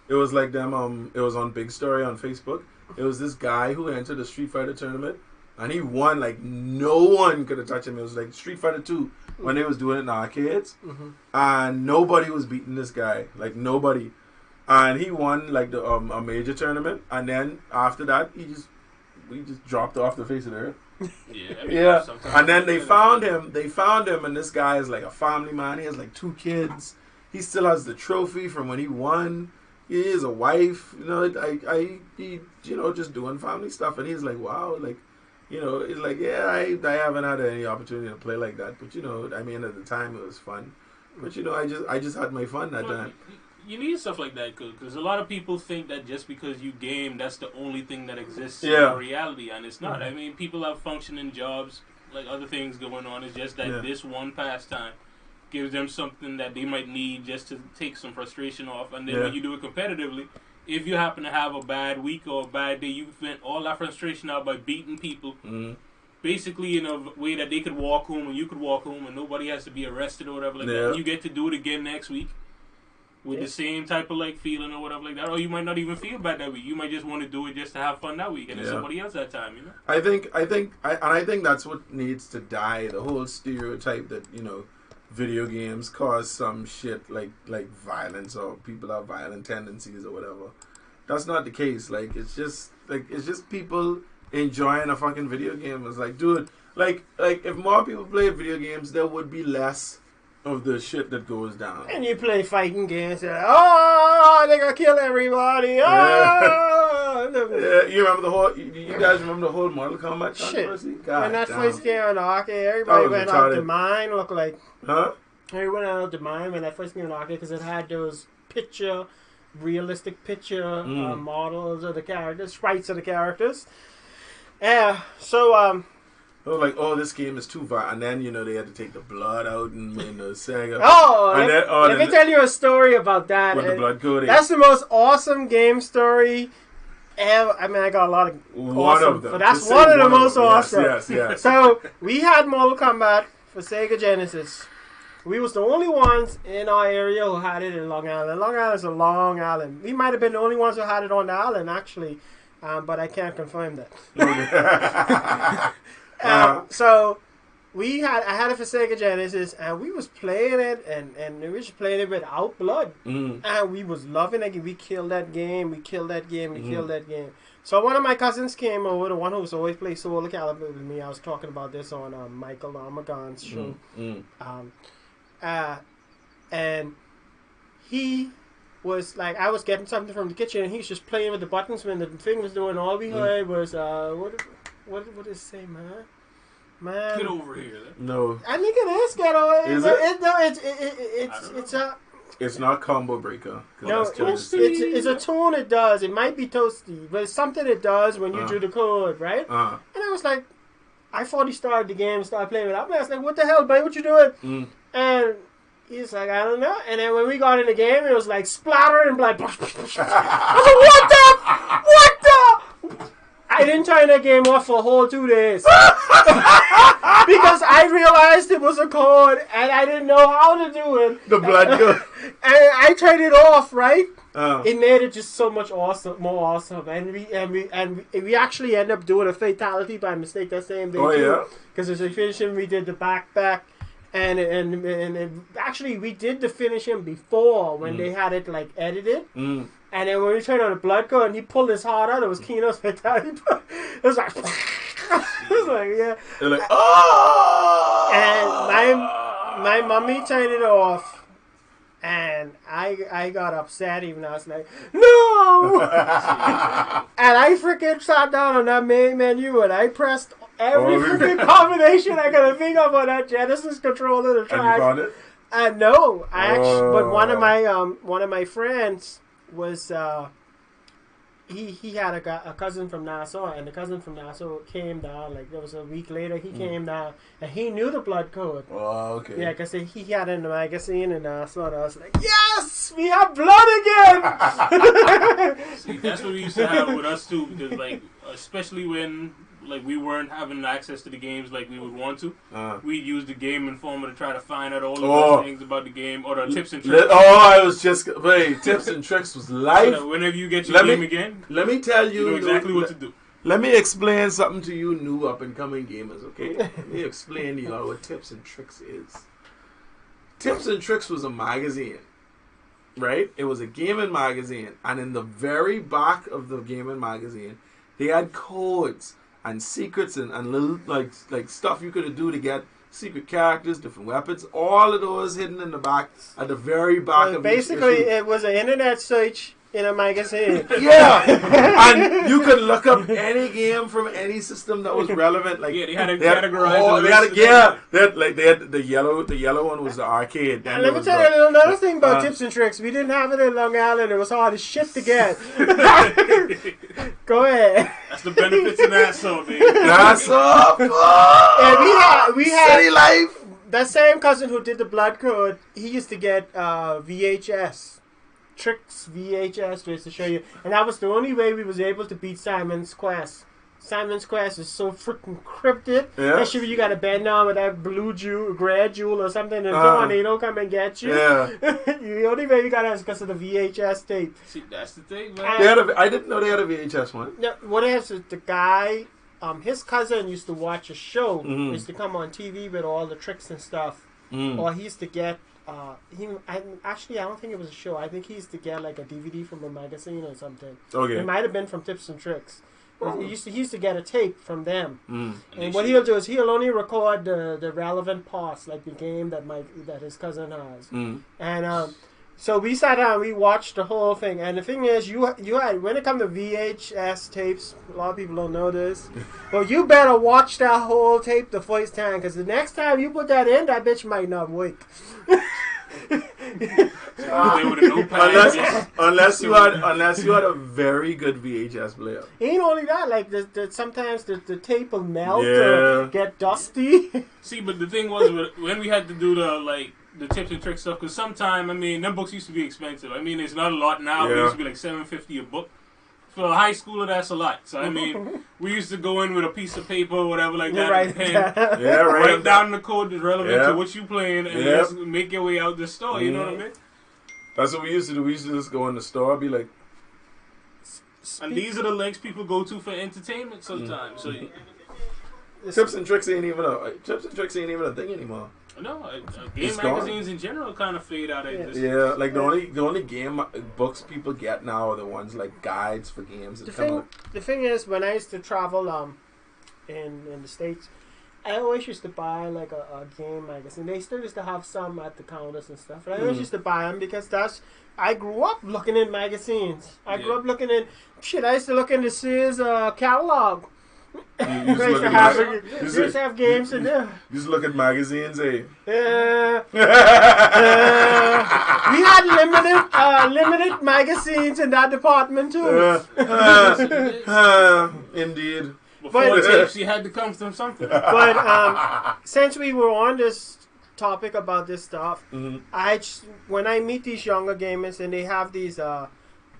It was like them. It was on Big Story on Facebook. It was this guy who entered the Street Fighter tournament, and he won like no one could have touched him. It was like Street Fighter 2 when they was doing it in the arcades, and nobody was beating this guy, like nobody. And he won like the a major tournament, and then after that he just dropped off the face of the earth. Yeah. And then they found him. And this guy is like a family man. He has like 2 kids. He still has the trophy from when he won. He is a wife, he just doing family stuff, and he's like, wow, like, it's like, I haven't had any opportunity to play like that, but I mean, at the time it was fun, but I just had my fun that time. You need stuff like that, because a lot of people think that just because you game, that's the only thing that exists in reality, and it's not. I mean, people have functioning jobs, like other things going on. It's just that this one pastime gives them something that they might need just to take some frustration off. And then when you do it competitively, if you happen to have a bad week or a bad day, you vent all that frustration out by beating people, basically in a way that they could walk home and you could walk home and nobody has to be arrested or whatever like that. And you get to do it again next week with the same type of like feeling or whatever like that. Or you might not even feel bad that week. You might just want to do it just to have fun that week, and it's somebody else that time. I think that's what needs to die. The whole stereotype that video games cause some shit like violence, or people have violent tendencies or whatever. That's not the case. Like, it's just people enjoying a fucking video game. It's like, dude, like if more people play video games, there would be less of the shit that goes down. And you play fighting games, they're like, they gonna kill everybody. You remember the whole? You guys remember the whole Mortal Kombat controversy? God, when that first came on the arcade, everybody went out to mine. Look like, huh? Everyone went out to mine when that first came on the arcade, because it had those realistic picture models of the characters, sprites of the characters. Like, this game is too violent, and then they had to take the blood out and the Sega. Let me tell you a story about that. With the blood coating. That's the most awesome game story ever. I mean, I got a lot of awesome, but that's one of the most awesome. Yes. So we had Mortal Kombat for Sega Genesis. We was the only ones in our area who had it in Long Island. Long Island's a long island. We might have been the only ones who had it on the island, actually, but I can't confirm that. So I had it for Sega Genesis, and we was playing it, and we was playing it without blood, and we was loving it. We killed that game. We killed that game. So one of my cousins came over, the one who's always played Soul Calibur with me. I was talking about this on Michael Armagon's show, and he was like, I was getting something from the kitchen, and he was just playing with the buttons when the thing was doing. All we heard was what did it say, man? Man, get over here. No, I think it is get over. Is it? It's not Combo Breaker. No, it's a tune it does. It might be toasty, but it's something it does when you do the code, right? And I was like, I thought he started the game and started playing with it. I was like, what the hell, buddy? What you doing? And he's like, I don't know. And then when we got in the game, it was like splattering blood. I was like, what the? I didn't turn that game off for a whole 2 days. Because I realized it was a code and I didn't know how to do it. The blood code. And I turned it off, right? It made it just so much more awesome. And we actually ended up doing a fatality by mistake that same day too. Because as a finishing, we did the back. And actually we did the finishing before when they had it like edited. And then when we turned on the blood code and he pulled his heart out, it was Kino's fatality. It was like, it was like, yeah. They're like, oh! And my mommy turned it off, and I got upset even. I was like, no! And I freaking sat down on that main menu and I pressed every freaking combination I could think of on that Genesis controller to try. And you found it? No, I actually. But one of my friends was he had a cousin from Nassau, and the cousin from Nassau came down. Like it was a week later, he came down, and he knew the blood code. Oh, okay. Yeah, because he had it in the magazine in Nassau, and I was like, yes, we have blood again. See, that's what we used to have with us too, because like especially when like we weren't having access to the games like we would want to. We'd use the Game Informer to try to find out all the things about the game or the tips and tricks. I was just tips and tricks was life. So whenever you get your game again, let me tell you, know exactly what to do. Let me explain something to you new up and coming gamers, okay? Let me explain to you what Tips and Tricks is. Tips and Tricks was a magazine, right? It was a gaming magazine, and in the very back of the gaming magazine, they had codes and secrets and little like stuff you could do to get secret characters, different weapons, all of those hidden in the back, at the very back of basically each issue. It was an internet search in a magazine. Yeah, and you could look up any game from any system that was relevant. Like they had to categorize. They had the yellow one was the arcade. Then let me tell you another thing about Tips and Tricks. We didn't have it in Long Island. It was hard as shit to get. Go ahead. That's the benefits of Nassau, baby. Nassau. And we had city life. That same cousin who did the blood code. He used to get VHS. Tricks VHS just to show you, and that was the only way we was able to beat Simon's Quest. Simon's Quest is so freaking cryptic. Yeah. Especially if you got to bend down with that blue jewel, gray jewel or something, and tornado come and get you. Yeah. The only way you got is because of the VHS tape. See, that's the thing, man. I didn't know they had a VHS one. What else is the guy? His cousin used to watch a show. He used to come on TV with all the tricks and stuff, or he used to get. I don't think it was a show. I think he used to get like a DVD from a magazine or something. Okay. It might have been from Tips and Tricks. He used to get a tape from them. And what he'll do is he'll only record the relevant parts, like the game that his cousin has. And so we sat down, we watched the whole thing. And the thing is, you had when it comes to VHS tapes, a lot of people don't know this, but you better watch that whole tape the first time, because the next time you put that in, that bitch might not work. Unless you had a very good VHS player. Ain't only that, like sometimes the tape will melt or get dusty. See, but the thing was when we had to do the tips and tricks stuff, because sometime, I mean, them books used to be expensive. I mean, it's not a lot now. It used to be like $7.50 a book. For a high schooler, that's a lot. So, I mean, we used to go in with a piece of paper or whatever like that, and pen, write down the code that's relevant to what you playing, and just make your way out the store. You know what I mean? That's what we used to do. We used to just go in the store, be like... And these are the links people go to for entertainment sometimes. So Tips and tricks ain't even a thing anymore. No, game magazines in general kind of fade out. Yeah, like the only game books people get now are the ones like guides for games. The thing is, when I used to travel in the States, I always used to buy like a game magazine. They still used to have some at the counters and stuff. But I always used to buy them because I grew up looking in magazines. I grew up looking in shit. I used to look in the Sears catalog. You used to have games in there. You just look at magazines, eh? We had limited magazines in that department too. Indeed. Before the tapes, you had to come from something. But since we were on this topic about this stuff, when I meet these younger gamers and they have these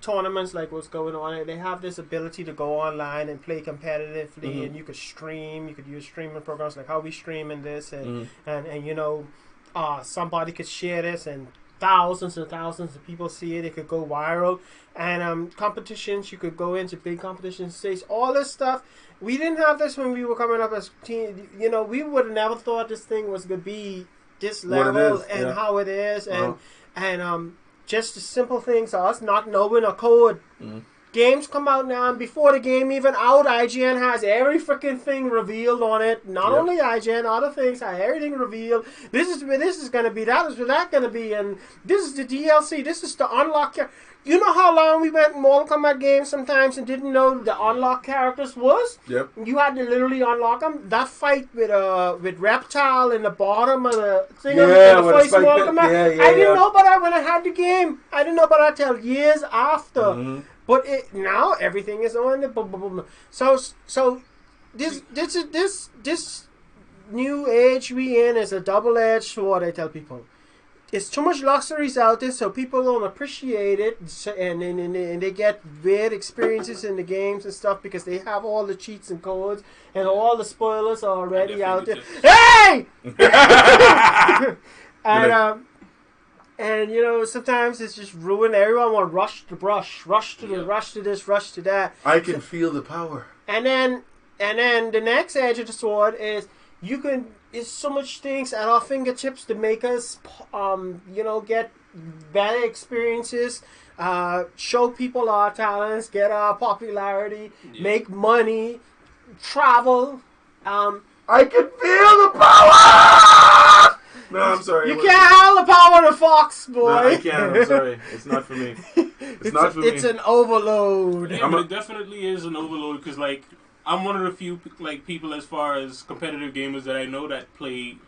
tournaments like what's going on, and they have this ability to go online and play competitively, and you could stream, you could use streaming programs like how we stream in this, and you know, somebody could share this and thousands and thousands of people see it. It could go viral, and competitions, you could go into big competition stage, all this stuff. We didn't have this when we were coming up as teen. You know, we would have never thought this thing was gonna be this level and how it is, and just the simple things, us not knowing a code. Games come out now, and before the game even out, IGN has every freaking thing revealed on it. Not only IGN, other things have everything revealed. This is where this is going to be. That is where that going to be. And this is the DLC. This is the unlock. You know how long we went in Mortal Kombat games sometimes and didn't know the unlock characters was? Yep. You had to literally unlock them. That fight with Reptile in the bottom of the thing of the first Mortal Kombat. I didn't know about that when I had the game. I didn't know about that till years after. But now everything is on the boom, boom, boom. So this new age we in is a double-edged sword. I tell people, it's too much luxuries out there, so people don't appreciate it, and they get weird experiences in the games and stuff because they have all the cheats and codes and all the spoilers are already out there. Hey! And you know, sometimes it's just ruined. Everyone want to rush to brush, rush to this, rush to that. I can feel the power. And then the next edge of the sword is you can. It's so much things at our fingertips to make us, you know, get better experiences, show people our talents, get our popularity, make money, travel. I can feel the power. No, I'm sorry. You can't handle the power of the fox, boy. No, I can't. I'm sorry. It's not for me. It's not for me. It's an overload. Yeah, but it definitely is an overload because, like, I'm one of the few people as far as competitive gamers that I know that play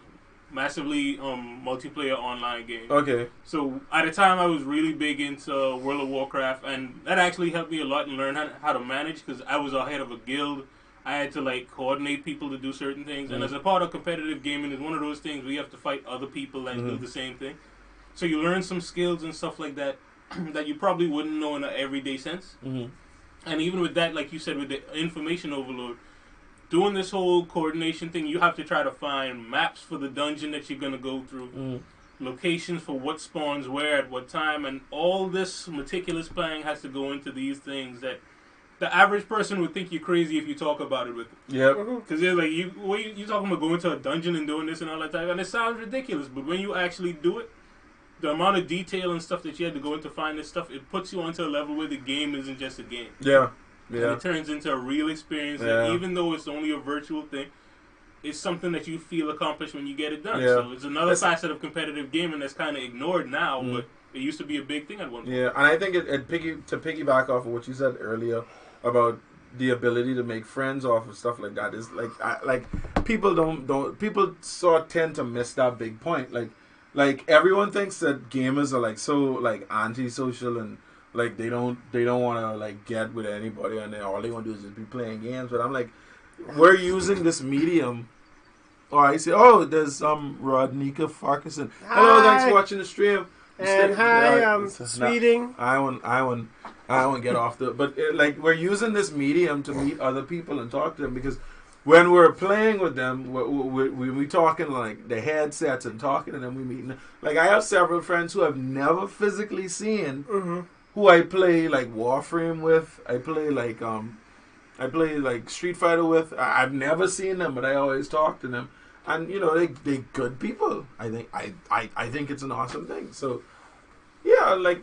massively multiplayer online games. Okay. So at the time I was really big into World of Warcraft, and that actually helped me a lot and learn how to manage because I was ahead of a guild. I had to like coordinate people to do certain things, and as a part of competitive gaming, it's one of those things where you have to fight other people that do the same thing. So you learn some skills and stuff like that that you probably wouldn't know in an everyday sense. And even with that, like you said, with the information overload, doing this whole coordination thing, you have to try to find maps for the dungeon that you're going to go through, locations for what spawns where at what time, and all this meticulous planning has to go into these things that the average person would think you're crazy if you talk about it with them. Yep. Because they're like, you talking about going to a dungeon and doing this and all that type, and it sounds ridiculous, but when you actually do it, the amount of detail and stuff that you had to go into find this stuff, it puts you onto a level where the game isn't just a game. Yeah. And it turns into a real experience, and even though it's only a virtual thing, it's something that you feel accomplished when you get it done. So it's another facet of competitive gaming that's kind of ignored now, but it used to be a big thing at one point. Yeah, and I think to piggyback off of what you said earlier about the ability to make friends off of stuff like that is like people sort of tend to miss that big point. Like everyone thinks that gamers are like so like antisocial and like they don't want to like get with anybody and all they want to do is just be playing games. But I'm like, we're using this medium. Oh, I say, there's Rodnika Farquharson. Hello, thanks for watching the stream. And hi, Sweeting. I won't get off the. But like we're using this medium to meet other people and talk to them because when we're playing with them, we talking like the headsets and talking to them. We meet. Like I have several friends who I've never physically seen, who I play like Warframe with. I play like I play like Street Fighter with. I've never seen them, but I always talk to them, and you know they good people. I think it's an awesome thing. So yeah, like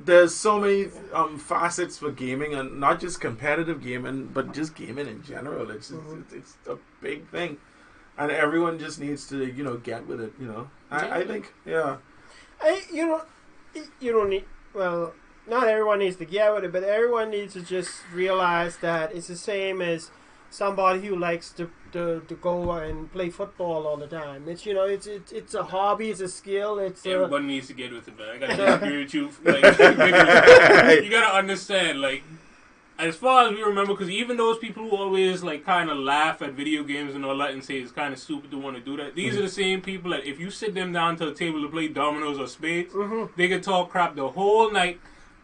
there's so many facets for gaming, and not just competitive gaming, but just gaming in general. It's a big thing, and everyone just needs to get with it. I think you don't need, well, not everyone needs to get with it, but everyone needs to just realize that it's the same as somebody who likes to go and play football all the time. It's it's a hobby, it's a skill. Everybody needs to get with it, man. I gotta disagree with you. Like, you gotta understand, like, as far as we remember, because even those people who always like kind of laugh at video games and all that and say it's kind of stupid to want to do that, these are the same people that if you sit them down to a table to play dominoes or spades, they could talk crap the whole night.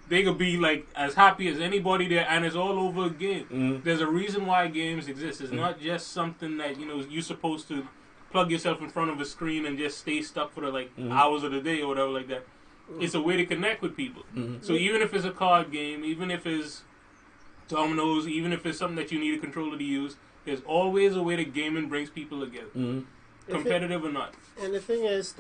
They could be like as happy as anybody there, and it's all over again. There's a reason why games exist. It's not just something that you're supposed to plug yourself in front of a screen and just stay stuck for the hours of the day or whatever like that. It's a way to connect with people. So even if it's a card game, even if it's dominoes, even if it's something that you need a controller to use, there's always a way that gaming brings people together, competitive or not. And the thing is,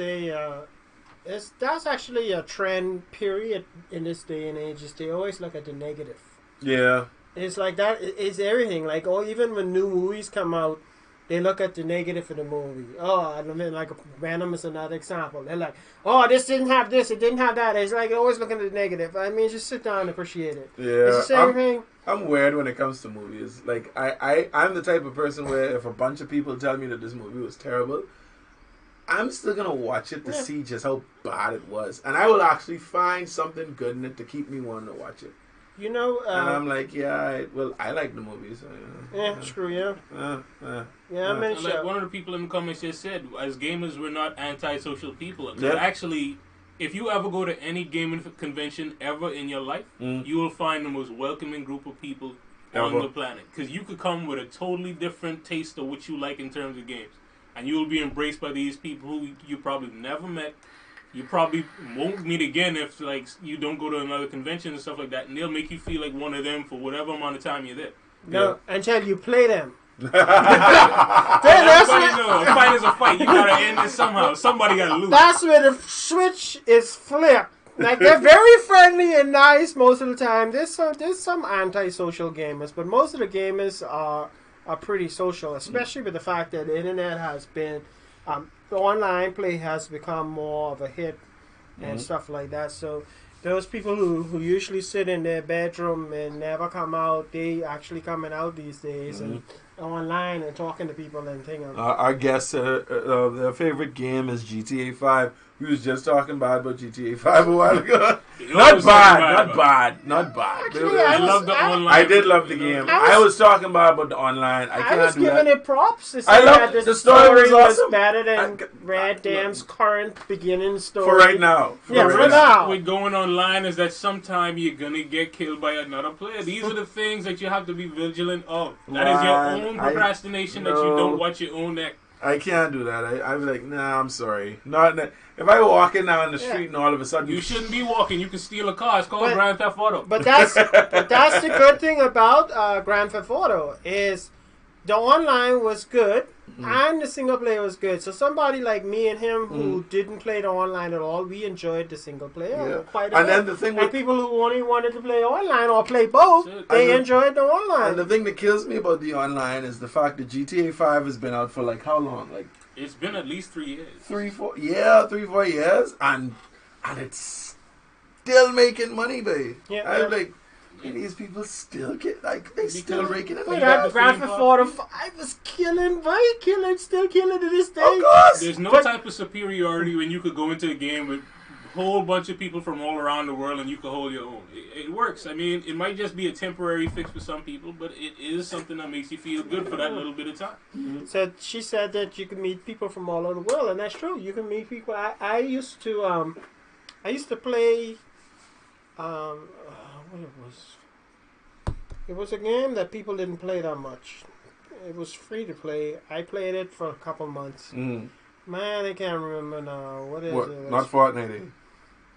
that's actually a trend period in this day and age. Is they always look at the negative. Yeah. It's like that. It's everything. Like, even when new movies come out, they look at the negative of the movie. Oh, I mean, like Venom is another example. They're like, oh, this didn't have this, it didn't have that. It's like always looking at the negative. I mean, just sit down and appreciate it. Yeah. It's the same thing. I'm weird when it comes to movies. Like, I'm the type of person where if a bunch of people tell me that this movie was terrible, I'm still going to watch it to see just how bad it was. And I will actually find something good in it to keep me wanting to watch it. And I'm like, I like the movies. Screw you. Like one of the people in the comments just said, as gamers, we're not antisocial people. Actually, if you ever go to any gaming convention ever in your life, you will find the most welcoming group of people on the planet. Because you could come with a totally different taste of what you like in terms of games. And you will be embraced by these people who you probably never met. You probably won't meet again if you don't go to another convention and stuff like that. And they'll make you feel like one of them for whatever amount of time you're there. No, until you play them. A fight is a fight. You gotta end it somehow. Somebody gotta lose. That's where the switch is flipped. Like, they're very friendly and nice most of the time. There's some anti-social gamers, but most of the gamers are pretty social, especially with the fact that the internet has been, the online play has become more of a hit and stuff like that. So those people who usually sit in their bedroom and never come out, they actually coming out these days and online and talking to people and things. Our guest said their favorite game is GTA 5. We was just talking about GTA 5 a while ago. Not bad. Actually, I love the online. I did love the game. I was talking about the online. I was giving it props to say I love that the story was awesome. better than Red Dam's current beginning story. For right now. For now. What's going online is that sometime you're going to get killed by another player. These are the things that you have to be vigilant of. That is your own procrastination that you don't watch your own neck. I can't do that. I'd be like, nah, I'm sorry. If I walking down the street and all of a sudden you shouldn't be walking. You can steal a car. It's called Grand Theft Auto. But that's the good thing about Grand Theft Auto is the online was good and the single player was good. So somebody like me and him who didn't play the online at all, we enjoyed the single player quite a bit. Then the thing with people who only wanted to play online or play both, they enjoyed the online. And the thing that kills me about the online is the fact that GTA 5 has been out for like how long? Like it's been at least 3 years. 3-4 years, and it's still making money, babe. I'm like, these people still get still raking it. Grand Theft Auto 5 was killing, still killing to this day. Of course. There's no type of superiority when you could go into a game with a whole bunch of people from all around the world and you could hold your own. It works. I mean, it might just be a temporary fix for some people, but it is something that makes you feel good for that little bit of time. So she said that you can meet people from all over the world, and that's true. You can meet people. I used to play. What it was? It was a game that people didn't play that much. It was free to play. I played it for a couple months. Man, I can't remember now. What is it? Not Fortnite.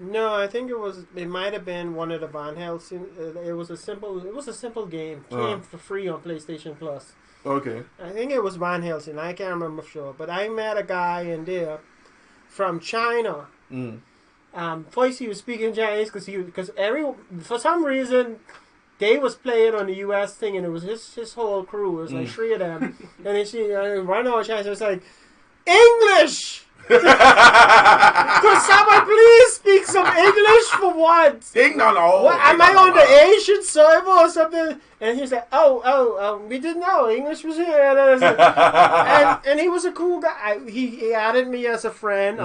No, I think it might have been one of the Van Helsing. It was a simple game. Came for free on PlayStation Plus. Okay. I think it was Van Helsing. I can't remember for sure. But I met a guy in there from China. First he was speaking Chinese because for some reason they was playing on the US thing, and it was his whole crew. It was like 3 of them, and then one of Chinese was like, English. Could someone please speak some English for once? Am I on the Asian server or something? And he's like, we didn't know English was here. And he was a cool guy. He added me as a friend.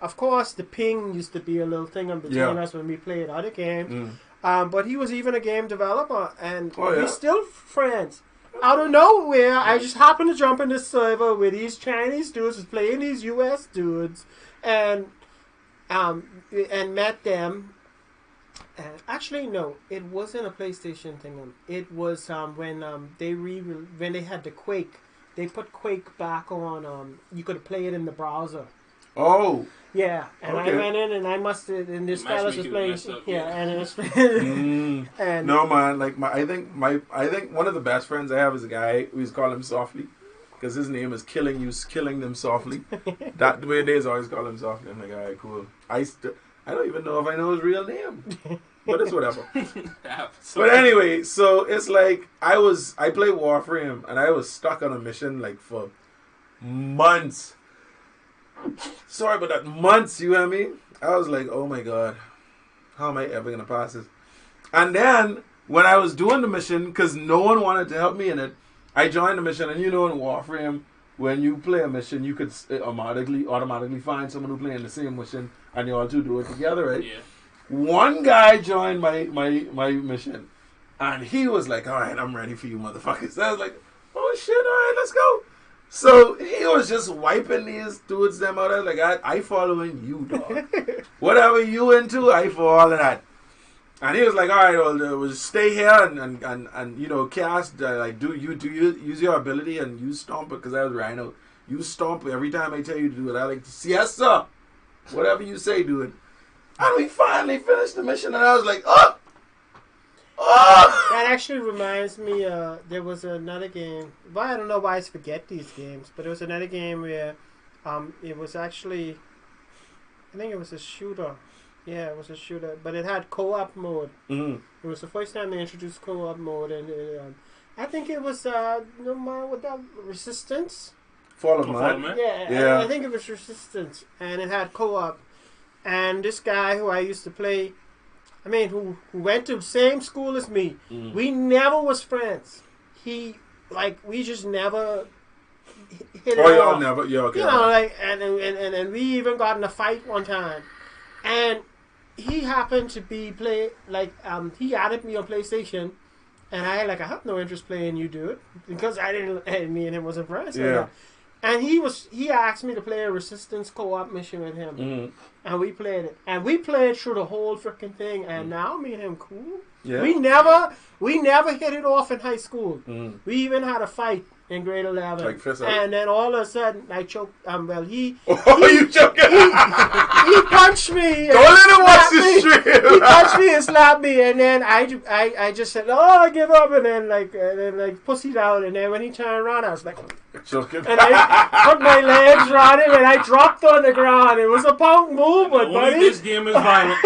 Of course, the ping used to be a little thing in between us when we played other games. But he was even a game developer, and we're still friends. Out of nowhere, I just happened to jump in this server with these Chinese dudes playing these US dudes, and met them. Actually, no, it wasn't a PlayStation thing. It was when they had the Quake. They put Quake back on. You could play it in the browser. Oh. Yeah, and I went in and and this fella was playing. And it was. And no man, like I think one of the best friends I have is a guy we call him Softly, because his name is killing them softly. That the way they always call him Softly. I'm like, alright, cool. I don't even know if I know his real name, but it's whatever. But anyway, so it's like I played Warframe and I was stuck on a mission like for months. Sorry about that. Months, you know what I mean? I was like, oh my god, how am I ever going to pass this? And then, when I was doing the mission, because no one wanted to help me in it, I joined the mission, and in Warframe, when you play a mission, you could automatically find someone who playing the same mission, and you all two do it together, right? Yeah. One guy joined my mission, and he was like, alright, I'm ready for you motherfuckers. I was like, oh shit, alright, let's go. So he was just wiping these dudes them out. I was like, I following you, dog. Whatever you into, I follow that. And he was like, all right, well, we'll stay here and cast do you use your ability and use stomp, because I was Rhino. You stomp every time I tell you to do it. I like to see, yes sir. Whatever you say, do it. And we finally finished the mission, and I was like, oh. That actually reminds me, there was another game. Well, I don't know why I forget these games, but there was another game where it was actually, I think it was a shooter. Yeah, it was a shooter, but it had co-op mode. It was the first time they introduced co-op mode, and I think it was no more with that Resistance. Fall of Man. Yeah. I think it was Resistance, and it had co-op. And this guy who I used to play, who went to the same school as me, we never was friends. We just never hit it off. Y'all never, yeah, okay. And we even got in a fight one time. And he happened to be he added me on PlayStation, and I have no interest playing you, dude, because me and him wasn't friends. Yeah. And he asked me to play a Resistance co-op mission with him. And we played it. And we played through the whole freaking thing, and now me and him cool. Yeah. We never hit it off in high school. We even had a fight in grade 11. Like fist and then all of a sudden I choked he you choking? He punched me. Don't let him watch this stream. He punched me and slapped me, and then I just said, I give up, and then pussied out, and then when he turned around I was like choking. And I put my legs around him and I dropped on the ground. It was a punk move, but buddy, this game is violent.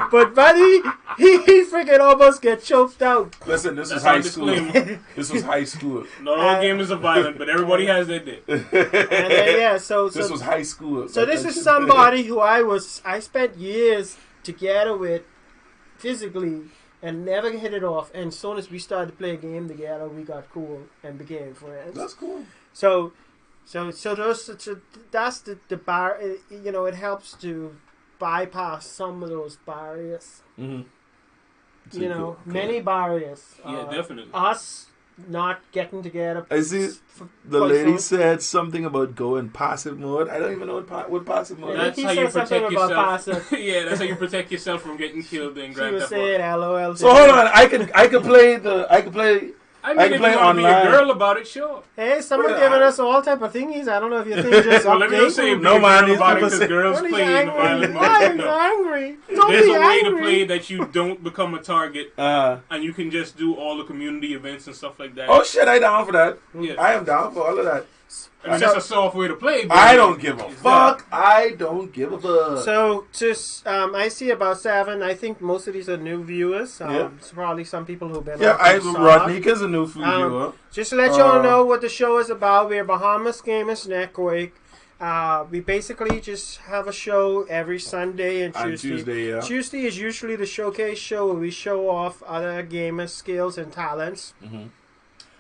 But buddy, he freaking almost get choked out. Listen, this was high school. This was high school. Not all gamers are violent, but everybody has their day. So this was high school. So this is somebody who I spent years together with physically and never hit it off. And as soon as we started to play a game together, we got cool and became friends. That's cool. So that's the bar. It helps to bypass some of those barriers. Many barriers. Yeah, definitely. Us not getting together. I see the lady said something about going passive mode. I don't even know what passive mode is. That's how you protect yourself. Yeah, that's how you protect yourself from getting killed in Grand Theft Auto. She was saying LOL. So hold on, I could play I mean, can if play you want to be online. a girl about it, sure. Hey, someone giving us all type of thingies. I don't know if you think just Well, let me just say, updating. if No, you're a man, girl these about it people because say- girls What is play in the angry? violent Why mode. is No. angry? Don't There's be a way angry. to play that you don't become a target, Uh, and you can just do all the community events and stuff like that. oh shit, I down for that. Yeah. I am down for all of that. I mean, that's a soft way to play. But I don't give a it's fuck. I don't give a fuck. So, just I see about 7. I think most of these are new viewers. Yeah. It's probably some people who've been. Yeah, on from Rodnika's a new food Um, viewer. Just to let y'all know what the show is about, we're Bahamas Gamers Network. We basically just have a show every Sunday and On Tuesday. Tuesday, yeah. Tuesday is usually the showcase show where we show off other gamers' skills and talents.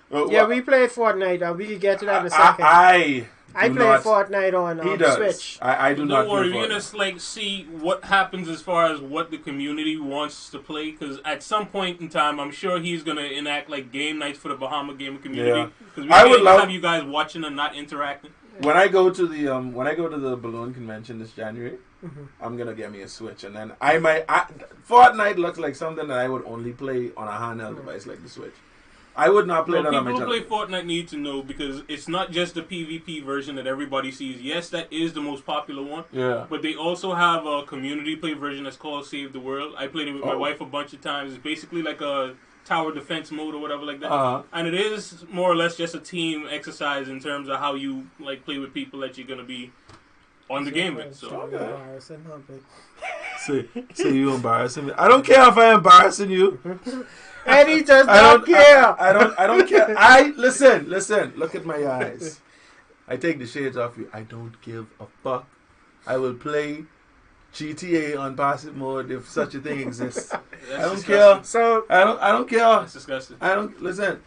Well, Yeah, well, we play Fortnite. We can get to that in a second. I I do play not- Fortnite on He does. Switch. I do Don't not. worry, play you're gonna Fortnite. like see what happens as far as what the community wants to play. Because at some point in time, I'm sure he's gonna enact like game nights for the Bahama gamer community. Yeah. Because we I would can't love- have you guys watching and not interacting. When I go to the balloon convention this January, Mm-hmm. I'm gonna get me a Switch, and then Fortnite looks like something that I would only play on a handheld device like the Switch. I would not play Well, that on my people who television. play Fortnite need to know because it's not just the PvP version that everybody sees. Yes, that is the most popular one. Yeah. But they also have a community play version that's called Save the World. I played it with my Oh. wife a bunch of times. It's basically like a tower defense mode or whatever like that. Uh-huh. And it is more or less just a team exercise in terms of how you like play with people that you're gonna be on the game with. So So you embarrassing me? I don't care if I'm embarrassing you. Eddie does I not don't care. I don't care. I listen. Look at my eyes. I take the shades off you. I don't give a fuck. I will play GTA on passive mode if such a thing exists. that's I don't disgusting. care. So I don't care. That's disgusting. I don't listen.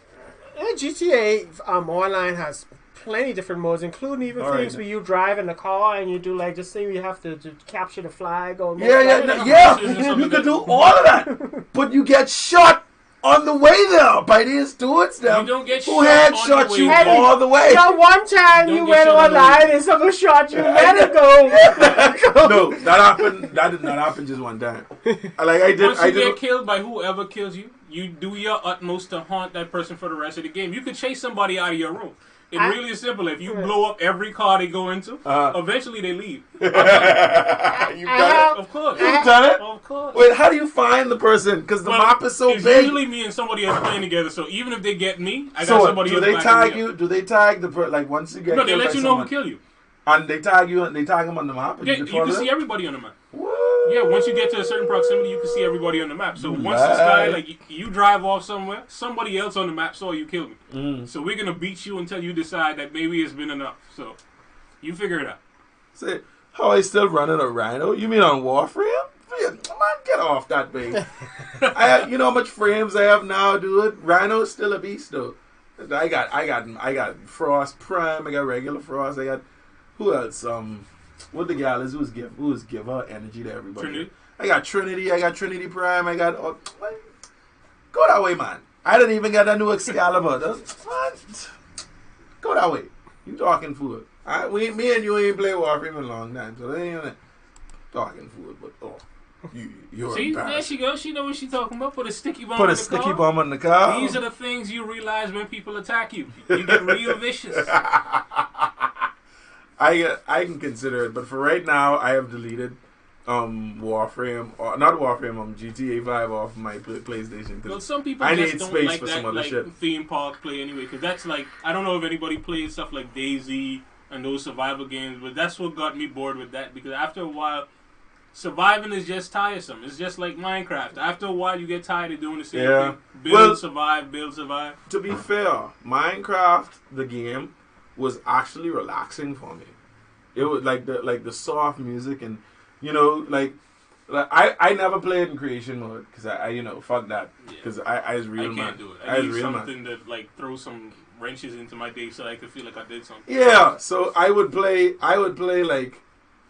GTA online has plenty different modes, including even All things right. where you drive in the car and you do like this thing where you have to capture the flag or Yeah. You can do all of that, but you get shot on the way there by these dudes. Them You don't get who shot on headshot the you way there. all the way. So one time Don't you get went shot on the online way. and someone shot you. Let it go. No, that happened. That did not happen just one time. Like I did. Once you I get did. killed by whoever kills you, you do your utmost to haunt that person for the rest of the game. You could chase somebody out of your room. It really is simple. If you blow up every car they go into, eventually they leave. You've done it. Of course. You've done it. Of course. Wait, how do you find the person? Because the Well, map is so it's big. usually me and somebody else playing together. So even if they get me, I got So somebody do else they backing tag me you? up. Do they tag the like once you get No, they killed let by you know someone, who killed you. and they tag you and they tag them on the map. And Yeah, you you can follow can them? see everybody on the map. What? Yeah, once you get to a certain proximity, you can see everybody on the map. So once this guy, like, you drive off somewhere, somebody else on the map saw you kill me. So we're gonna beat you until you decide that maybe it's been enough. So you figure it out. Say, how I still running a Rhino? You mean on Warframe? Man, get off that baby. You know how much frames I have now, dude. Rhino's still a beast though. I got Frost Prime. I got regular Frost. I got who else? What the gal is who's give her energy to everybody. Trinity? I got Trinity. I got Trinity Prime. I got go that way, man. I didn't even get that new Excalibur. What? Go that way. You talking fool? Me and you ain't play Warframe in a long time, so they ain't talking fool. But you're See, there embarrassed. she goes. She know what she's talking about. Put a sticky bomb Put in a the sticky car. bomb on the car. These are the things you realize when people attack you. You get real vicious. I can consider it, but for right now, I have deleted Warframe or not Warframe, GTA 5 off my PlayStation. Well, some people I just need don't space like for that some other like shit. theme park play anyway, because that's like I don't know if anybody plays stuff like DayZ and those survival games, but that's what got me bored with that because after a while, surviving is just tiresome. It's just like Minecraft. After a while, you get tired of doing the same thing. Build, survive, build, survive. To be fair, Minecraft the game was actually relaxing for me. It was like the soft music and like I never played in creation mode because I fuck that because I was real I man. can't do it. I I was need real something man. that like throw some wrenches into my day so I could feel like I did something. Yeah, so I would play like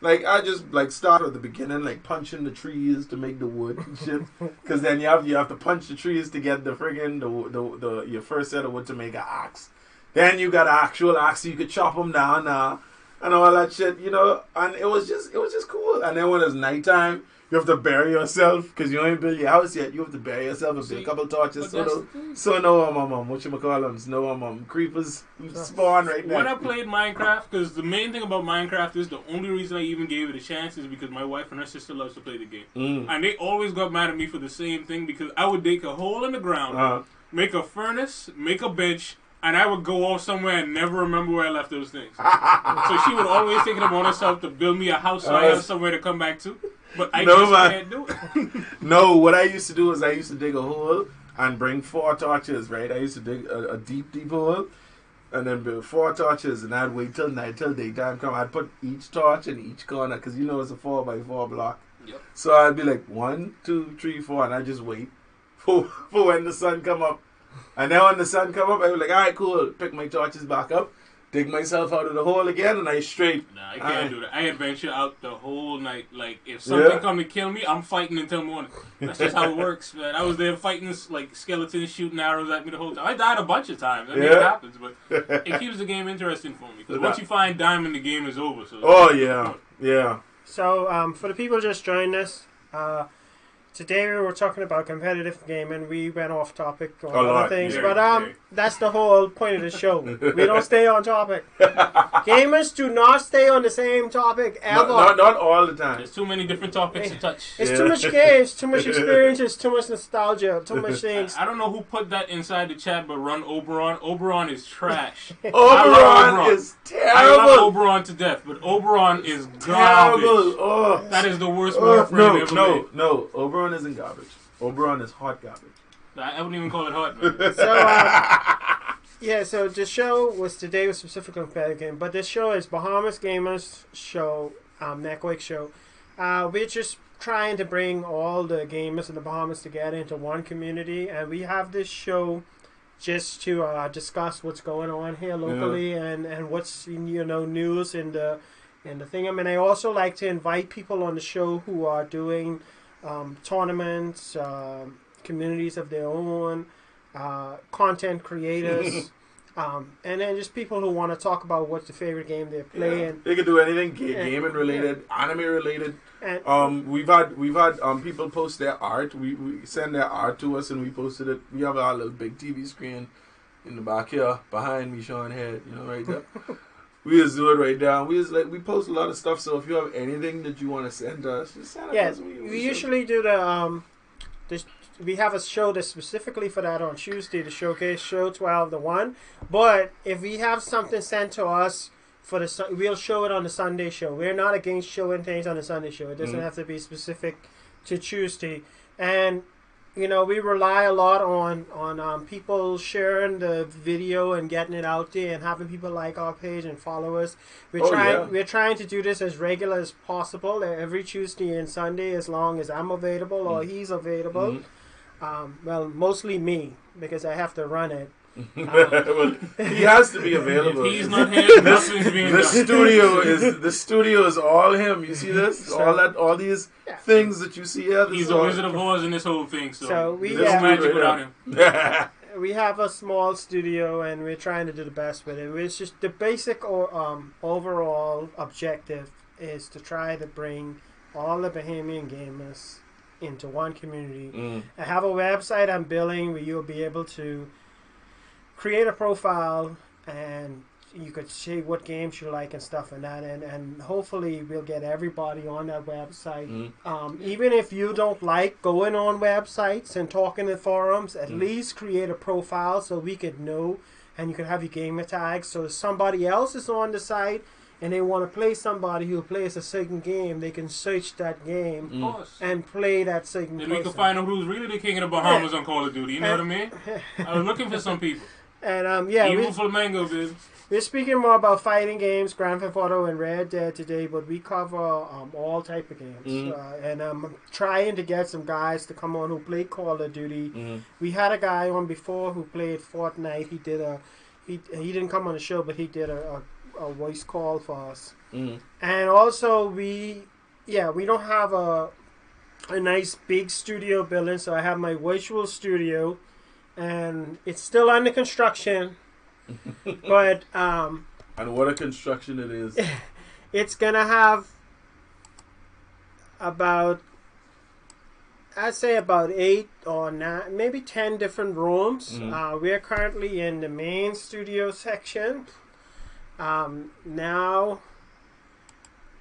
I just like start at the beginning, like punching the trees to make the wood and shit. Because then you have to punch the trees to get the friggin' the your first set of wood to make an axe. Then you got an actual axe, so you could chop them down now and all that shit, and it was just cool. And then when it's nighttime, You have to bury yourself because you ain't built your house yet. You have to bury yourself and build a couple torches. So no, whatchamacallums, no, creepers spawn right now. When I played Minecraft, because the main thing about Minecraft is the only reason I even gave it a chance is because my wife and her sister loves to play the game. And they always got mad at me for the same thing because I would dig a hole in the ground, make a furnace, make a bench, and I would go off somewhere and never remember where I left those things. So she would always take it upon herself to build me a house so I have somewhere to come back to. But I just can't do it. No, what I used to do is I used to dig a hole and bring 4 torches, right? I used to dig a deep hole and then build 4 torches and I'd wait till night, till daytime come. I'd put each torch in each corner because you know it's a 4x4 block. Yep. So I'd be like 1, 2, 3, 4 and I'd just wait for when the sun come up. And then when the sun come up, I'd be like, alright, cool, pick my torches back up, dig myself out of the hole again, and I straight. Nah, I can't do that. I adventure out the whole night. Like, if something come to kill me, I'm fighting until morning. That's just how it works, man. I was there fighting, like, skeletons shooting arrows at me the whole time. I died a bunch of times. I mean, it happens, but it keeps the game interesting for me. Because once you find diamond, the game is over. So yeah. So, for the people just joining us, today we were talking about competitive gaming. We went off topic on other things, but that's the whole point of the show. We don't stay on topic. Gamers do not stay on the same topic ever. Not all the time. There's too many different topics to touch. It's too much games, too much experiences, too much nostalgia, too much things. I don't know who put that inside the chat, but run Oberon. Oberon is trash. Oberon is terrible. I love Oberon to death, but Oberon is garbage. Oh. That is the worst Warframe ever made. No. Oberon isn't garbage. Oberon is hot garbage. I wouldn't even call it hot, man. So the show was today was specifically a competitive game, but this show is Bahama Gamers Show, Network show. We're just trying to bring all the gamers in the Bahamas together into one community, and we have this show just to discuss what's going on here locally and what's news in the thing. I mean, I also like to invite people on the show who are doing tournaments, communities of their own, content creators, and then just people who want to talk about what's the favorite game they're playing. They can do anything, gaming related, anime related. And, we've had people post their art. We send their art to us and we posted it. We have our little big TV screen in the back here behind me, Sean Head, right there. We just do it right down. We post a lot of stuff. So if you have anything that you want to send us, just send it us. We usually do we have a show that's specifically for that on Tuesday, the showcase show 12-1. But if we have something sent to us we'll show it on the Sunday show. We're not against showing things on the Sunday show. It doesn't have to be specific to Tuesday. And we rely a lot on people sharing the video and getting it out there and having people like our page and follow us. We're trying to do this as regular as possible every Tuesday and Sunday, as long as I'm available or he's available. Well, mostly me, because I have to run it. Well, he has to be available. If he's not here, nothing's being done. The studio is all him. You see this? All these things that you see here. He's a Wizard of Oz in this whole thing. So we there's magic without him. We have a small studio and we're trying to do the best with it. It's just the basic overall objective is to try to bring all the Bahamian gamers into one community. I have a website I'm building where you'll be able to create a profile and you could see what games you like and stuff and that, and hopefully we'll get everybody on that website. Even if you don't like going on websites and talking in forums, at least create a profile so we could know, and you can have your gamer tags, so if somebody else is on the site and they want to play somebody who plays a certain game, they can search that game and play that certain Then we can find out who's really the king of the Bahamas on Call of Duty. You know what I mean? I was looking for some people. And Evil Flamingo, baby. We're speaking more about fighting games, Grand Theft Auto and Red Dead today, but we cover all type of games. And I'm trying to get some guys to come on who play Call of Duty. We had a guy on before who played Fortnite. He did he didn't come on the show, but he did a voice call for us. And also we don't have a nice big studio building, so I have my virtual studio, and it's still under construction. But and what a construction it is. It's gonna have about I'd say about 8 or 9, maybe 10 different rooms. We're currently in the main studio section. Now,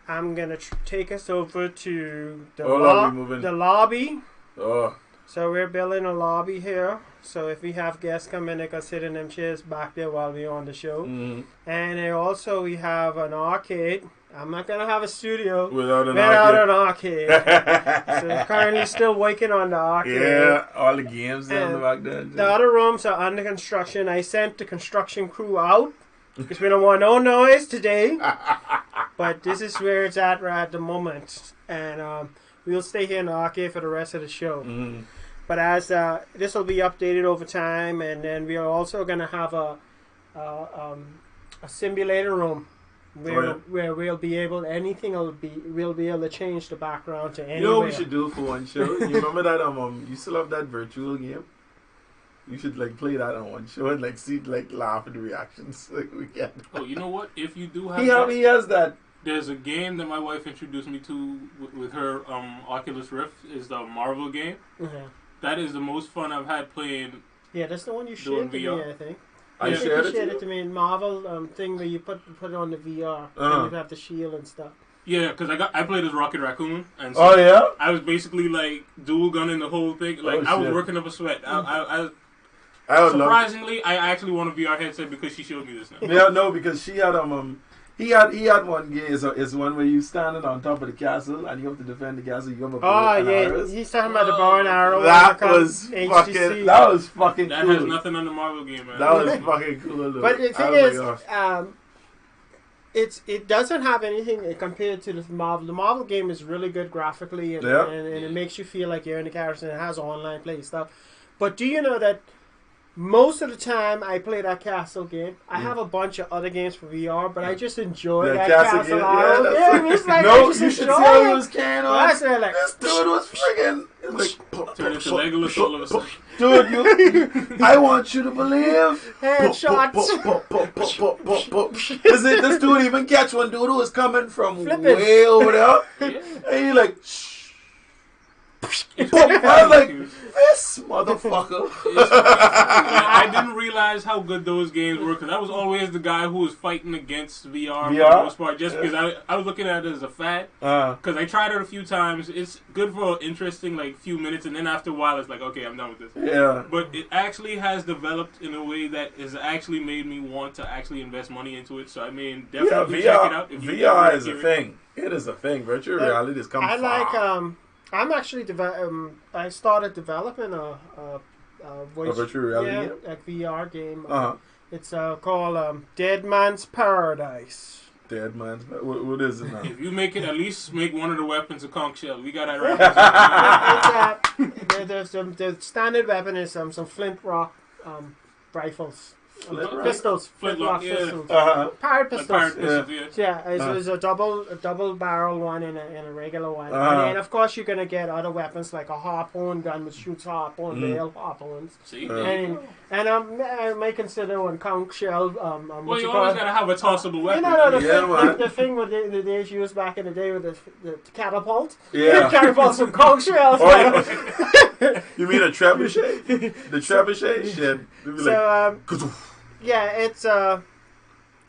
I'm gonna take us over to the lobby. Oh. So we're building a lobby here. So if we have guests come in, they can sit in them chairs back there while we're on the show. And then also we have an arcade. I'm not going to have a studio without an arcade. So we're currently still working on the arcade. Yeah, all the games down the back there. The other rooms are under construction. I sent the construction crew out because we don't want no noise today. But this is where it's at right at the moment. And we'll stay here in the arcade for the rest of the show. But as this will be updated over time, and then we are also going to have a simulator room where we'll be able we'll be able to change the background to anywhere. You know what we should do for one show? You remember that you still have that virtual game? You should like play that on one show and like see like laugh at the reactions like we get. Oh, you know what? If you do have he has that. There's a game that my wife introduced me to with her Oculus Rift. Is the Marvel game. That is the most fun I've had playing. Yeah, that's the one you shared to me, I think. I shared it to me in Marvel thing where you put it on the VR and you have the shield and stuff. Yeah, because I played as Rocket Raccoon, and so I was basically like dual gunning the whole thing. Like I was working up a sweat. Surprisingly, I actually want a VR headset because she showed me this now. Yeah, no, because she had he had one game. It's one where you standing on top of the castle and you have to defend the castle. You have a arrows. He's talking about the bow and arrow. That was fucking. That cool. has nothing on the Marvel game, man. That was fucking cool. Though. But the thing is, it doesn't have anything compared to the Marvel. The Marvel game is really good graphically, and it makes you feel like you're in the character. And it has online play stuff. But do you know that? Most of the time I play that castle game. I have a bunch of other games for VR, but I just enjoy that castle game. You should see how he was carrying on. This dude was friggin' turn into Legolas all of a sudden. Dude, I want you to believe. Headshots. This dude even catch one dude who was coming from way over there. And he like, shh. I was like, this motherfucker. I didn't realize how good those games were because I was always the guy who was fighting against VR for the most part, just because I was looking at it as a fad. Because I tried it a few times. It's good for an interesting like few minutes, and then after a while, it's like, okay, I'm done with this. Yeah. But it actually has developed in a way that has actually made me want to actually invest money into it. So I mean, definitely check it out. If VR is a thing. It is a thing. Virtual reality is coming. I'm actually I started developing a virtual reality game? A VR game. It's called Dead Man's Paradise. Dead Man's what is it now? If you make it, at least make one of the weapons a conch shell. We got that right. The standard weapon is some flint rock rifles. Pistols, flintlock pistols, pirate pistols. It's a double barrel one and a regular one, and then of course you're gonna get other weapons like a harpoon gun which shoots harpoon, rail harpoons. And I may consider one conch shell. Well, you always gotta have a tossable weapon. The thing with the days used back in the day with the catapult. Yeah, catapults from conch shells. You mean a trebuchet? The trebuchet shit. So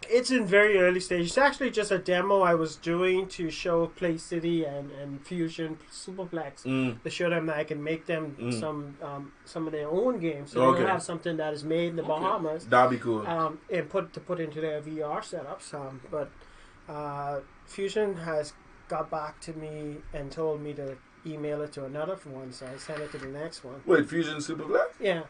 it's in very early stages. It's actually just a demo I was doing to show Play City and Fusion Superplex to show them that I can make them some of their own games. So they'll have something that is made in the Bahamas. That'd be cool. And put into their VR setups. But Fusion has got back to me and told me to email it to another one, so I sent it to the next one. Wait, Fusion Superplex? Yeah.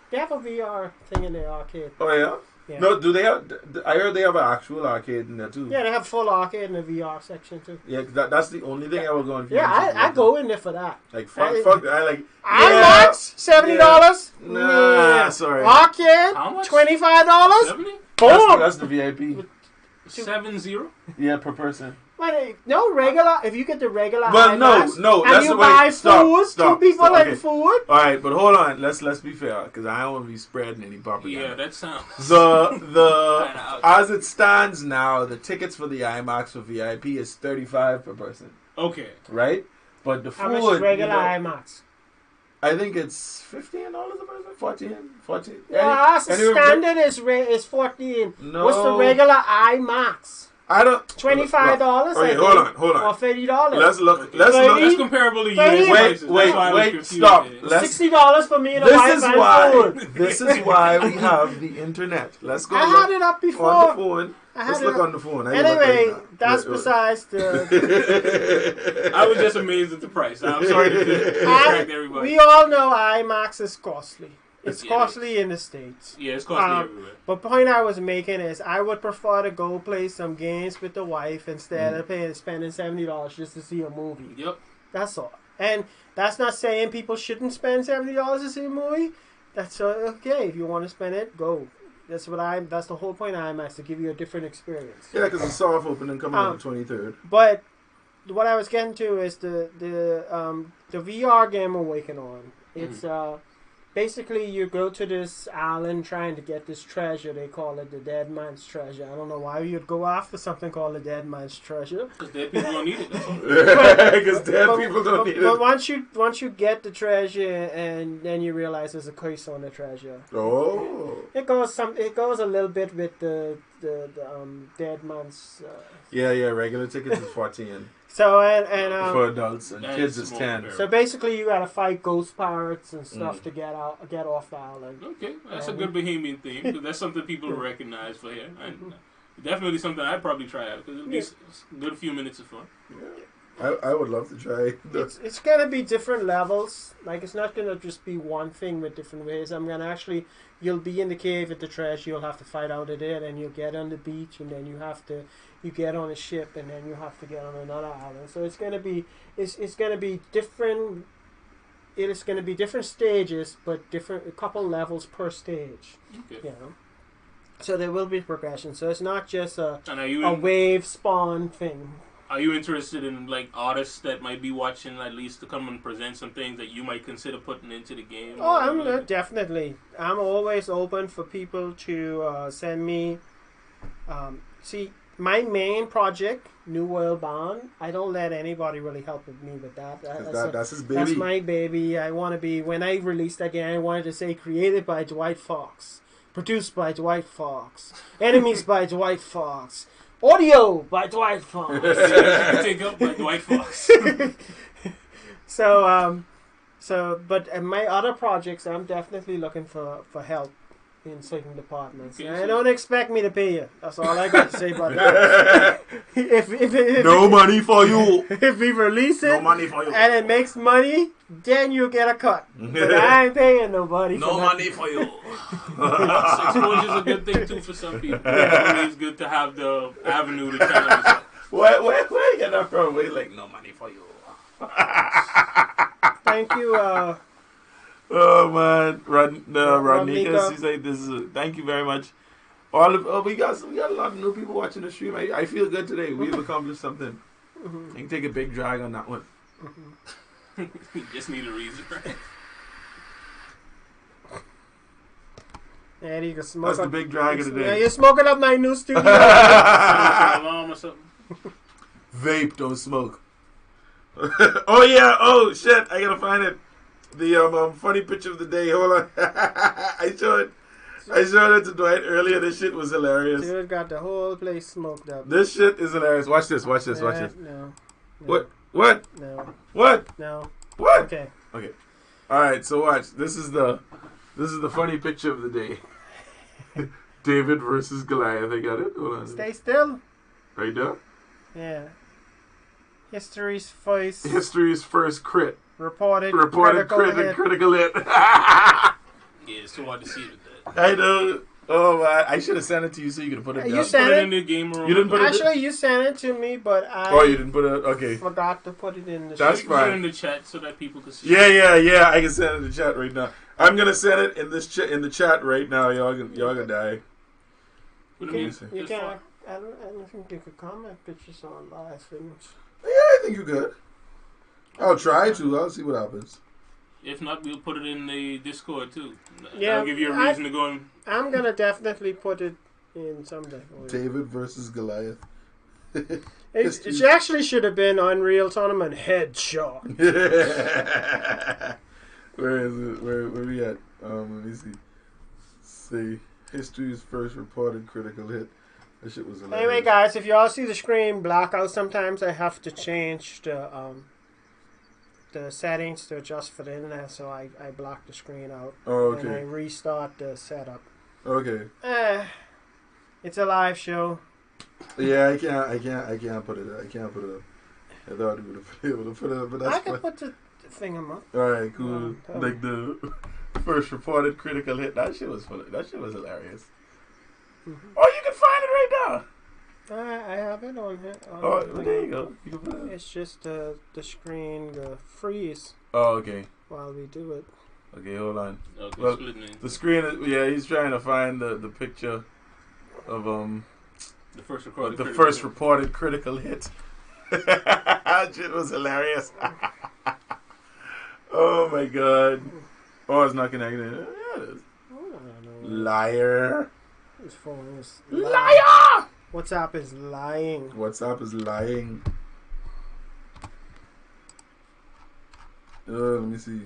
They have a VR thing in their arcade. Oh, yeah? No, do they have... I heard they have an actual arcade in there, too. Yeah, they have full arcade in the VR section, too. Yeah, that's the only thing I will go on. Yeah, I go in there for that. Like, fuck I like... IMAX, $70? Nah, sorry. Arcade, how much? $25? 70? Boom! That's the VIP. 70? Yeah, per person. No regular. If you get the regular, but IMAX, no, and that's you the way. buy food, Stop, two people okay. food. All right, but hold on. Let's be fair, because I don't want to be spreading any propaganda. Yeah, that sounds. The as it stands now, the tickets for the IMAX for VIP is $35 per person. Okay. Right, but the food. How much is regular IMAX? I think it's $15 a person. 14. Yeah, the standard is 14. No. What's the regular IMAX? I don't. $25. Okay, hold on. Or $30. Let's look. That's comparable to US prices. Wait, stop. $60 for me and a wife and food. This is why we have the internet. Let's go. I had it up before. On the phone. Let's look on the phone. Anyway, that's besides the... I was just amazed at the price. I'm sorry to distract everybody. We all know IMAX is costly. It's costly in the States. Yeah, it's costly everywhere. But the point I was making is I would prefer to go play some games with the wife instead of spending $70 just to see a movie. Yep. That's all. And that's not saying people shouldn't spend $70 to see a movie. That's okay. If you want to spend it, go. That's the whole point of IMAX, to give you a different experience. Yeah, because it's soft opening coming on the 23rd. But what I was getting to is the VR game we're working on. It's basically you go to this island trying to get this treasure. They call it the dead man's treasure. I don't know why you'd go after something called the dead man's treasure. Because dead people don't need it. Because dead people don't need it. But once you get the treasure, and then you realize there's a curse on the treasure. Oh. It goes a little bit with the dead man's. Yeah. Regular tickets is 14. So and for adults and kids is 10. So basically, you gotta fight ghost pirates and stuff to get off the island. Okay, that's a good Bahamian theme, because that's something people recognize for here, and definitely something I'd probably try out, because it'll be a good few minutes of fun. Yeah. I would love to try. It's gonna be different levels. Like, it's not gonna just be one thing with different ways. You'll be in the cave at the treasure. You'll have to fight out of there, and you'll get on the beach, and then you get on a ship, and then you have to get on another island. So it's gonna be different. It is gonna be different stages, but a couple levels per stage. Okay. You know. So there will be progression. So it's not just a wave spawn thing. Are you interested in like artists that might be watching, at least to come and present some things that you might consider putting into the game? Oh, definitely. I'm always open for people to send me. See, my main project, New World Bound, I don't let anybody really help me with that. That's his baby. That's my baby. I want to be, when I released that game, I wanted to say created by Dwight Fox, produced by Dwight Fox, enemies by Dwight Fox. Audio by Dwight Fox. Take up by Dwight Fox. But my other projects, I'm definitely looking for help in certain departments. Okay, and don't expect me to pay you. That's all I got to say about that. if no money for you. If we release it, no money for you. and it makes money, then you get a cut. But I ain't paying nobody. No money for you. Exposure is a good thing too for some people. It's always good to have the avenue to channel yourself. Where you get that from? We're like, no money for you. Thank you. Oh man, Rodney, he's like, thank you very much. We got a lot of new people watching the stream. I feel good today. We've accomplished something. I can take a big drag on that one. You just need a reason, right? Yeah, you can smoke. That's the big drag of the day. Yeah, you're smoking up my new studio. Alarm or something. Vape, don't smoke. Oh yeah. Oh shit. I gotta find it. The funny picture of the day. Hold on. I showed it to Dwight earlier. This shit was hilarious. Dude got the whole place smoked up. This shit is hilarious. Watch this. Watch this. No. What? No. What? No. What? Okay. All right. So watch. This is the funny picture of the day. David versus Goliath. I got it. Hold on. Stay still. Right now. Yeah. History's first crit. Reported critical hit. Yeah, it's too hard to see with that. I know. Oh, I should have sent it to you so you could put it down. You sent it in the game room. You didn't put Actually, you sent it to me, but you didn't put it. Okay. Forgot to put it in the. That's chat. fine. Put it in the chat so that people can see. Yeah. I can send it in the chat right now. I'm gonna send it in the chat right now. Y'all gonna die. You can't. I don't think you could comment pictures on live things. Yeah, I think you could. I'll try to. I'll see what happens. If not, we'll put it in the Discord too. Yeah, I'll give you a reason to go in. I'm gonna definitely put it in someday. David versus Goliath. It actually should have been Unreal Tournament Headshot. Where is it? Where we at? Let me see. See, history's first reported critical hit. That shit was hilarious. Anyway, guys, if you all see the screen black out, sometimes I have to change the settings to adjust for the internet, so I block the screen out. Oh, okay. And I restart the setup. Okay. It's a live show. Yeah, I can't put it up. I thought we would have been able to put it up, but that's I can put the thing up. Alright, cool. Like the first reported critical hit. That shit was funny. That shit was hilarious. Mm-hmm. Oh, you can find it right now. I have it on here. Well, there you go. You can put it. It's just the screen freeze. Oh, okay. While we do it. Okay, hold on. Okay, well, the screen is, he's trying to find the picture of the first reported critical hit. That shit was hilarious. Oh my god. Oh, it's not connected. Yeah, it is. Liar. His phone is liar. WhatsApp is lying. WhatsApp is lying. Let me see.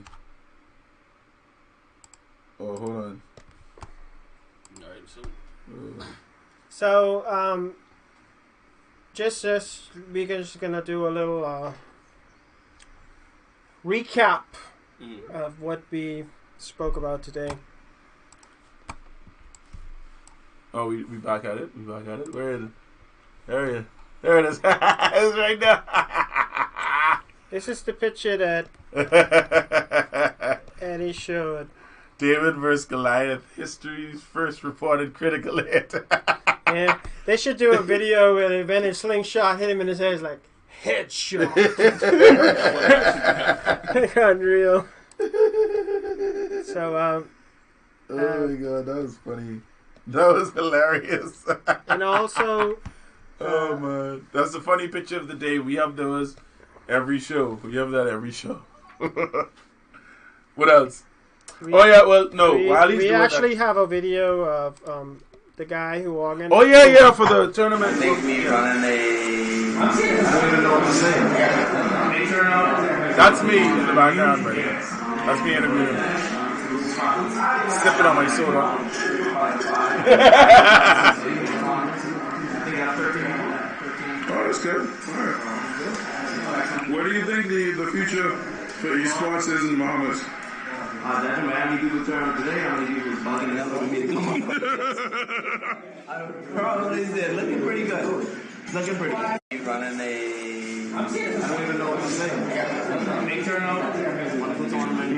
Oh, hold on. Alright, so we're just gonna do a little recap of what we spoke about today. Oh, we back at it. Where is it? There it is. It's right there. This is the picture that Eddie showed. David vs. Goliath, history's first reported critical hit. Yeah, they should do a video where they went and slingshot hit him in his head. It's like, headshot. Unreal. So, oh my god, that was funny. That was hilarious. And also... oh man. That's the funny picture of the day. We have those every show. We have that every show. What else? We actually have a video of the guy who organized... Oh yeah, for the tournament. Take me running a... I don't even know what to say. That's me in the background right now. That's me interviewing. Sipping on my soda. Oh, that's good. All right. What do you think the future for esports is in the Bahamas? That's how many people turn up today. How many people is bugging up for me to come up? Probably said, looking pretty good. Looking pretty good. Running a... I don't even know what to say. Big turnout. Wonderful tournament.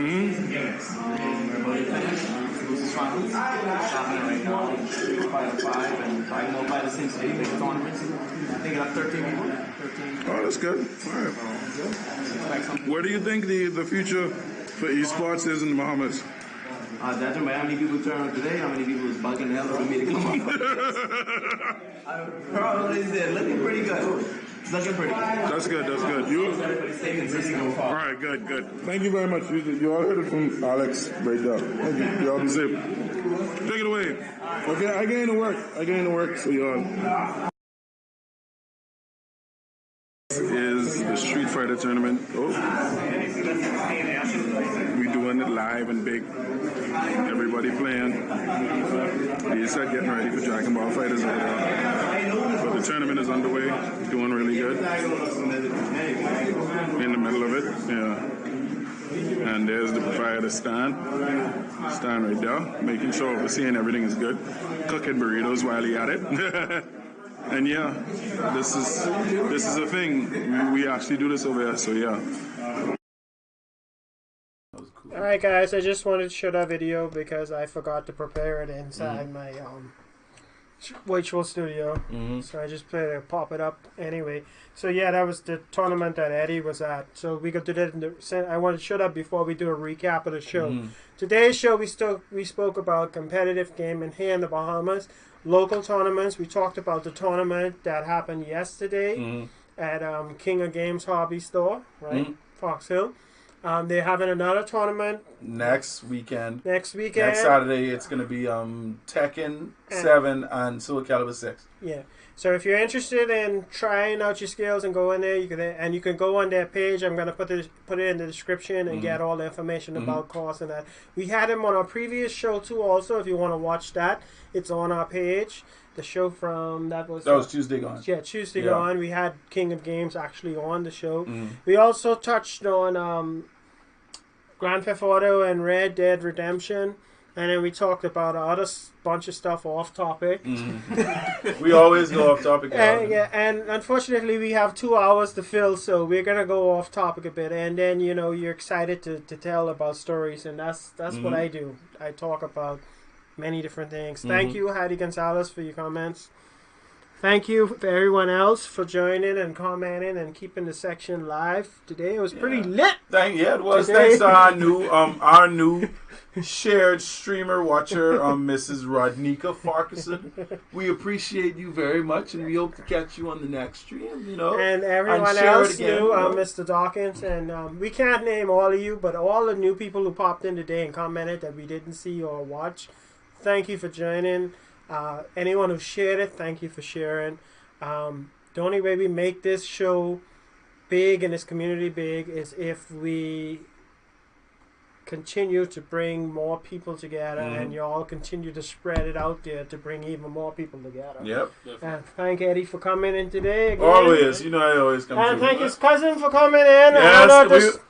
Everybody finished. Loses finals. Shopping right now. 5-5 and 5 more by the same city. Big tournaments. I think I got 13 people. 13. Oh, that's good. All right. What do you think the future for esports is in the Bahamas? That's how many people turn up today. How many people is bugging the hell for me to come up? Probably said, looking pretty good. Looking pretty good. That's good. You? All right, good. Thank you very much. You all heard it from Alex right there. Thank you. You all be safe. Take it away. Okay, I get into work. So you all. Is the Street Fighter tournament. Oh. We doing it live and big. Everybody playing. They said getting ready for Dragon Ball Fighters over there. But the tournament is underway. Doing really good. In the middle of it. Yeah. And there's the proprietor stand right there. Making sure we're seeing everything is good. Cooking burritos while he at it. And yeah, this is a thing. We actually do this over here, so yeah. Alright guys, I just wanted to show that video because I forgot to prepare it inside my virtual studio. So I just played it, pop it up anyway. So yeah, that was the tournament that Eddie was at. So we could do that I want to show that before we do a recap of the show. Today's show we spoke about competitive gaming here in the Bahamas. Local tournaments. We talked about the tournament that happened yesterday at King of Games Hobby Store, right? Fox Hill. They're having another tournament next weekend. Next Saturday, it's going to be Tekken 7 and Soul Calibur 6. Yeah. So if you're interested in trying out your skills and go in there, you can go on their page. I'm gonna put it in the description and get all the information about course and that. We had him on our previous show too. Also, if you want to watch that, it's on our page. The show from that was Tuesday gone. Yeah, Tuesday gone. We had King of Games actually on the show. We also touched on Grand Theft Auto and Red Dead Redemption. And then we talked about other bunch of stuff off topic. We always go off topic. And unfortunately, we have 2 hours to fill, so we're gonna go off topic a bit. And then you're excited to tell about stories, and that's what I do. I talk about many different things. Thank you, Heidi Gonzalez, for your comments. Thank you for everyone else for joining and commenting and keeping the section live today. It was pretty lit. It was. Thanks to our new shared streamer watcher, Mrs. Rodnika Farquharson. We appreciate you very much, and we hope to catch you on the next stream. And everyone else new, Mr. Dawkins, and we can't name all of you, but all the new people who popped in today and commented that we didn't see or watch. Thank you for joining. Anyone who shared it, thank you for sharing. The only way we make this show big and this community big is if we continue to bring more people together and y'all continue to spread it out there to bring even more people together. Yep. Thank Eddie for coming in today again. Always. I always come and through. Thank his cousin for coming in. Yes,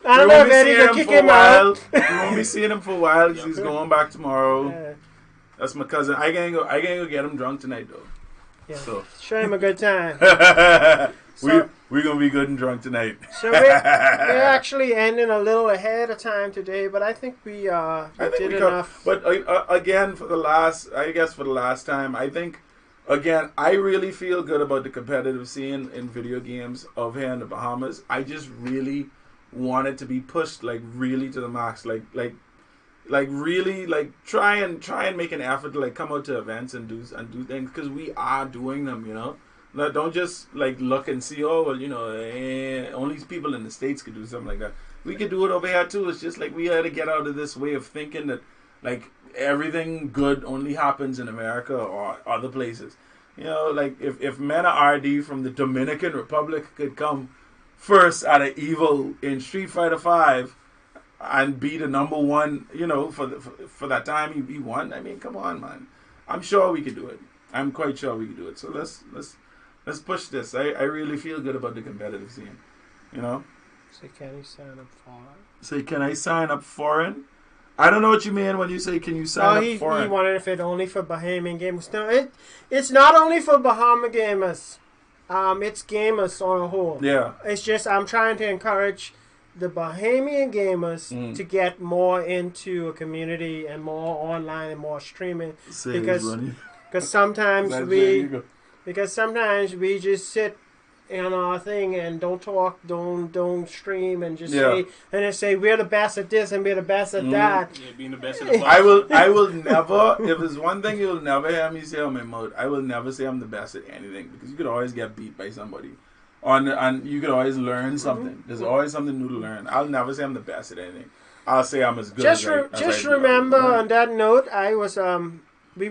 I don't know if Eddie can kick him out. We won't be seeing him for a while because he's going back tomorrow. That's my cousin. I can't go get him drunk tonight though. Yeah. So show him a good time. We're gonna be good and drunk tonight. So we're actually ending a little ahead of time today, but I think we did enough. But again, for the last time, I think again I really feel good about the competitive scene in video games of here in the Bahamas. I just really want it to be pushed really to the max, really try and make an effort to come out to events and do things because we are doing them. Don't just look and see only people in the States could do something like that. We could do it over here too. It's just we had to get out of this way of thinking that everything good only happens in America or other places. If Mena RD from the Dominican Republic could come first at an Evo in Street Fighter 5 and be the number one, for that time he won. I mean, come on, man. I'm sure we could do it. I'm quite sure we could do it. So let's push this. I really feel good about the competitive scene. Say, can he sign up foreign? Say, can I sign up foreign? I don't know what you mean when you say, can you sign up foreign? He wanted if it only for Bahamian gamers. No, it's not only for Bahama gamers. It's gamers on a whole. Yeah. It's just I'm trying to encourage the Bahamian gamers to get more into a community and more online and more streaming. Because sometimes we just sit in our thing and don't talk, don't stream, and just say we're the best at this and we're the best at that. Yeah, being the best at the I will never. If there's one thing you'll never hear me say on my mouth, I will never say I'm the best at anything because you could always get beat by somebody. And you could always learn something. There's always something new to learn. I'll never say I'm the best at anything. I'll say I'm as good as I Just remember on that note, me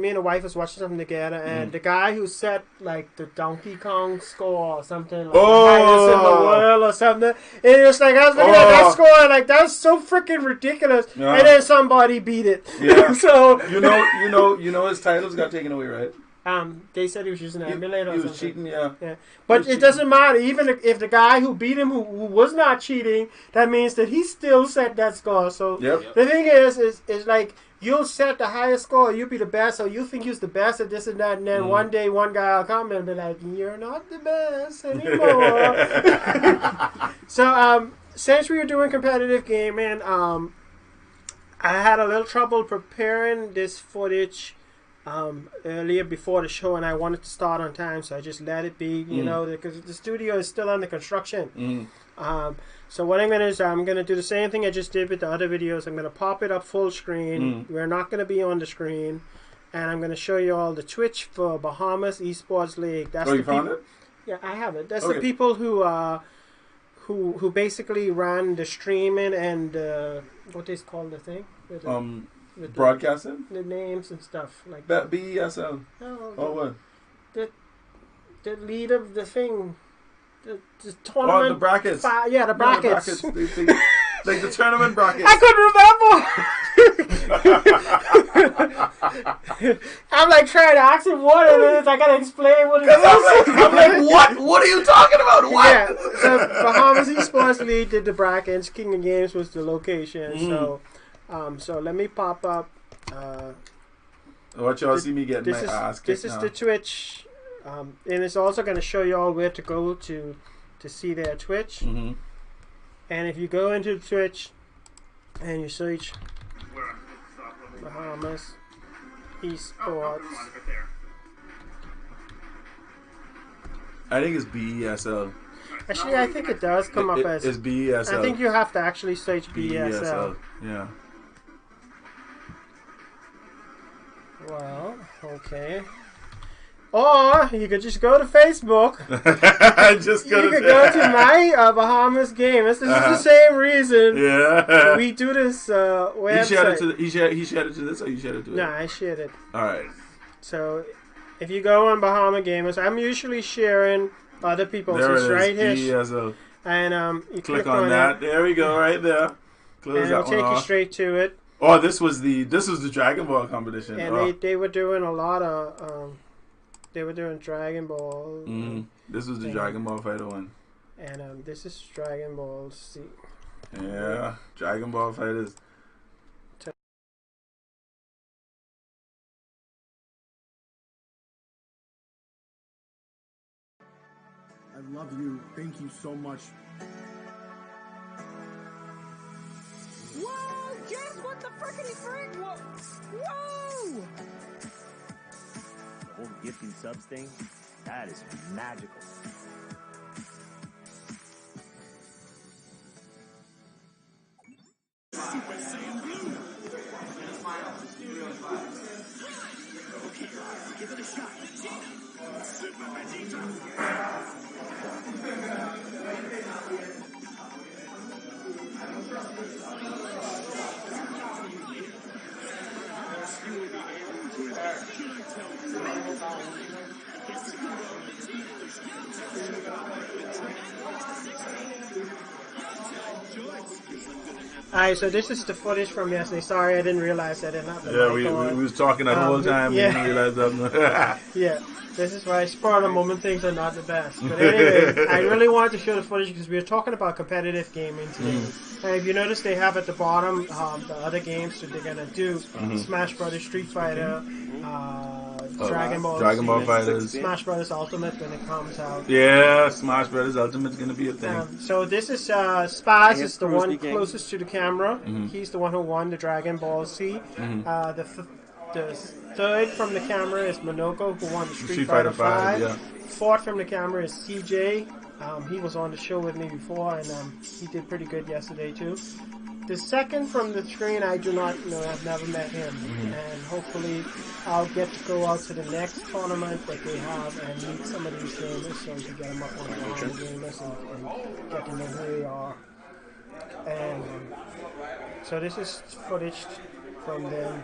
and the wife was watching something together, and the guy who set the Donkey Kong score or something, the highest in the world or something, it was I was looking at that score, that's so freaking ridiculous, and then somebody beat it. Yeah. So you know his titles got taken away, right? They said he was using an emulator. He was cheating, yeah. But it doesn't matter. Even if the guy who beat him, who was not cheating, that means that he still set that score. So the thing is you'll set the highest score, you'll be the best, so you think you're the best at this and that, and then one day one guy will come and be like, you're not the best anymore. So since we were doing competitive gaming, I had a little trouble preparing this footage earlier before the show, and I wanted to start on time, so I just let it be, because the studio is still under construction. So what I'm going to do is I'm going to do the same thing I just did with the other videos. I'm going to pop it up full screen. We're not going to be on the screen, and I'm going to show you all the Twitch for Bahamas Esports League. That's you found it? Yeah, I have it. That's the people who who basically ran the streaming and what is called the thing? With broadcasting? The names and stuff like that. BESL. No, what? The lead of the thing. The tournament. Oh, the brackets. The brackets. Like the tournament brackets. I couldn't remember. I'm like trying to ask him what it is. I gotta explain what it is. I'm like, what? What are you talking about? What? Yeah. So Bahamas Esports League did the brackets. King of Games was the location. So let me pop up. What y'all see me getting my ass kicked This is the Twitch, and it's also going to show you all where to go to see their Twitch. Mm-hmm. And if you go into Twitch and you search Bahamas Esports, I think it's BESL. Actually, I think it does come up as it's BESL. I think you have to actually search BESL. Yeah. Well, okay. Or you could just go to Facebook. You could go to my Bahamas Gamers. This is the same reason. Yeah. We do this website. He shared it to this, or you shared it to it? No, I shared it. All right. So if you go on Bahama Gamers, I'm usually sharing other people's. There it's it is. right here. BESL. And you click on that. There we go, right there. Close and it'll that take one you off. straight to it. Oh, this was the Dragon Ball competition. And they were doing a lot of they were doing Dragon Ball. This was the Dragon Ball Fighter one. And this is Dragon Ball Z. Yeah, Dragon Ball Fighters. I love you. Thank you so much. Whoa! Guess what the frickety frick? Whoa! The whole gifting subs thing, that is magical. Super Saiyan Blue. Okay, give it a shot. Super Vegeta. Alright, so this is the footage from yesterday. Sorry, I didn't realize I didn't have the Yeah, mic on. we was talking that whole time. Yeah. We didn't realize that. Yeah, this is why spur of the moment things are not the best. But anyway, I really wanted to show the footage because we were talking about competitive gaming today. And if you notice, they have at the bottom the other games that they're gonna do: Smash Brothers, Street Fighter, Dragon Ball Fighters, Smash Brothers Ultimate when it comes out. Yeah, Smash Brothers Ultimate's gonna be a thing. So this is Spaz is the one closest to the camera. He's the one who won the Dragon Ball Z. The third from the camera is Monoko, who won the Street Fighter 5. Yeah. Fourth from the camera is CJ. He was on the show with me before, and he did pretty good yesterday too. The second from the screen, I do not know. I've never met him, and hopefully I'll get to go out to the next tournament that they have and meet some of these gamers, so we can get them up on the gamers and get to know who they are. And so this is footage from them.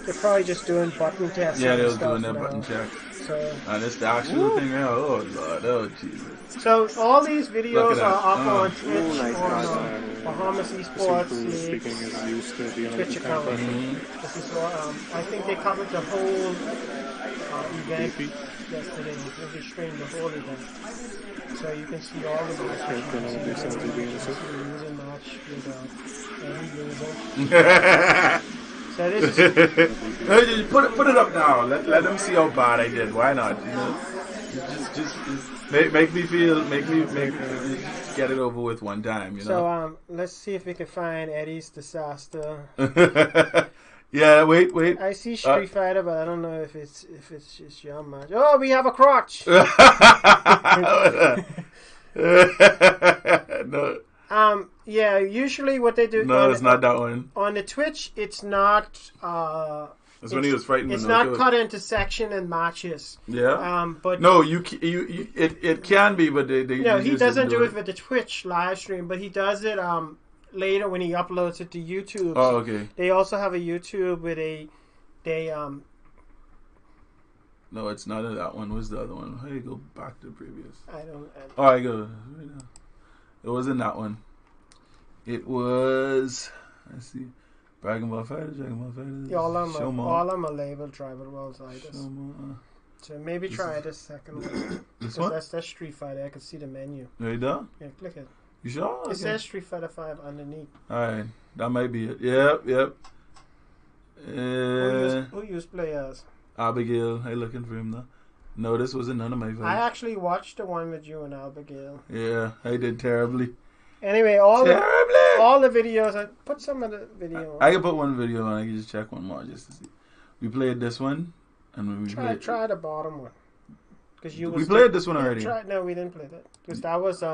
They're probably just doing button tests. Yeah, they and were stuff doing their now. button check. So, and it's the actual thing now. Oh Lord, oh Jesus. So all these videos are up on Twitch, nice on Bahamas Esports League Twitch account. Mm-hmm. This is I think they covered the whole event yesterday. They streamed the whole event, so you can see all the matches. Losing match with any loser. So this is put it up now. Let them see how bad I did. Why not? You know, just make me get it over with one time. You know. So let's see if we can find Eddie's disaster. Yeah, wait. I see Street Fighter, but I don't know if it's just your match. Oh, we have a crotch. No. Yeah, usually what they do. No, it's not that one. On the Twitch, it's not That's when he was fighting. It's not cut into section and matches. Yeah. But no, it can be, but they no, he doesn't do it with the Twitch live stream, but he does it later when he uploads it to YouTube. Oh, okay. They also have a YouTube with No, it's not in that one. What's the other one? How do you go back to the previous? I I go right now. It wasn't that one. It was. Let's see. Dragon Ball Fighters. Yeah, all of them are labeled Tribal Worldsiders. So maybe try this second one. This one? That's Street Fighter. I can see the menu. There you go? Yeah, click it. You sure? It says Street Fighter 5 underneath. Alright. That might be it. Yep. Who used players? Abigail. I looking for him now. No, this wasn't none of my fights. I actually watched the one with you and Abigail. Yeah, I did terribly. Anyway, all the videos. I put some of the video on. I can put one video on. I can just check one more just to see. We played this one, and when we try the bottom one. Because we played this one already. No, we didn't play that. Because that was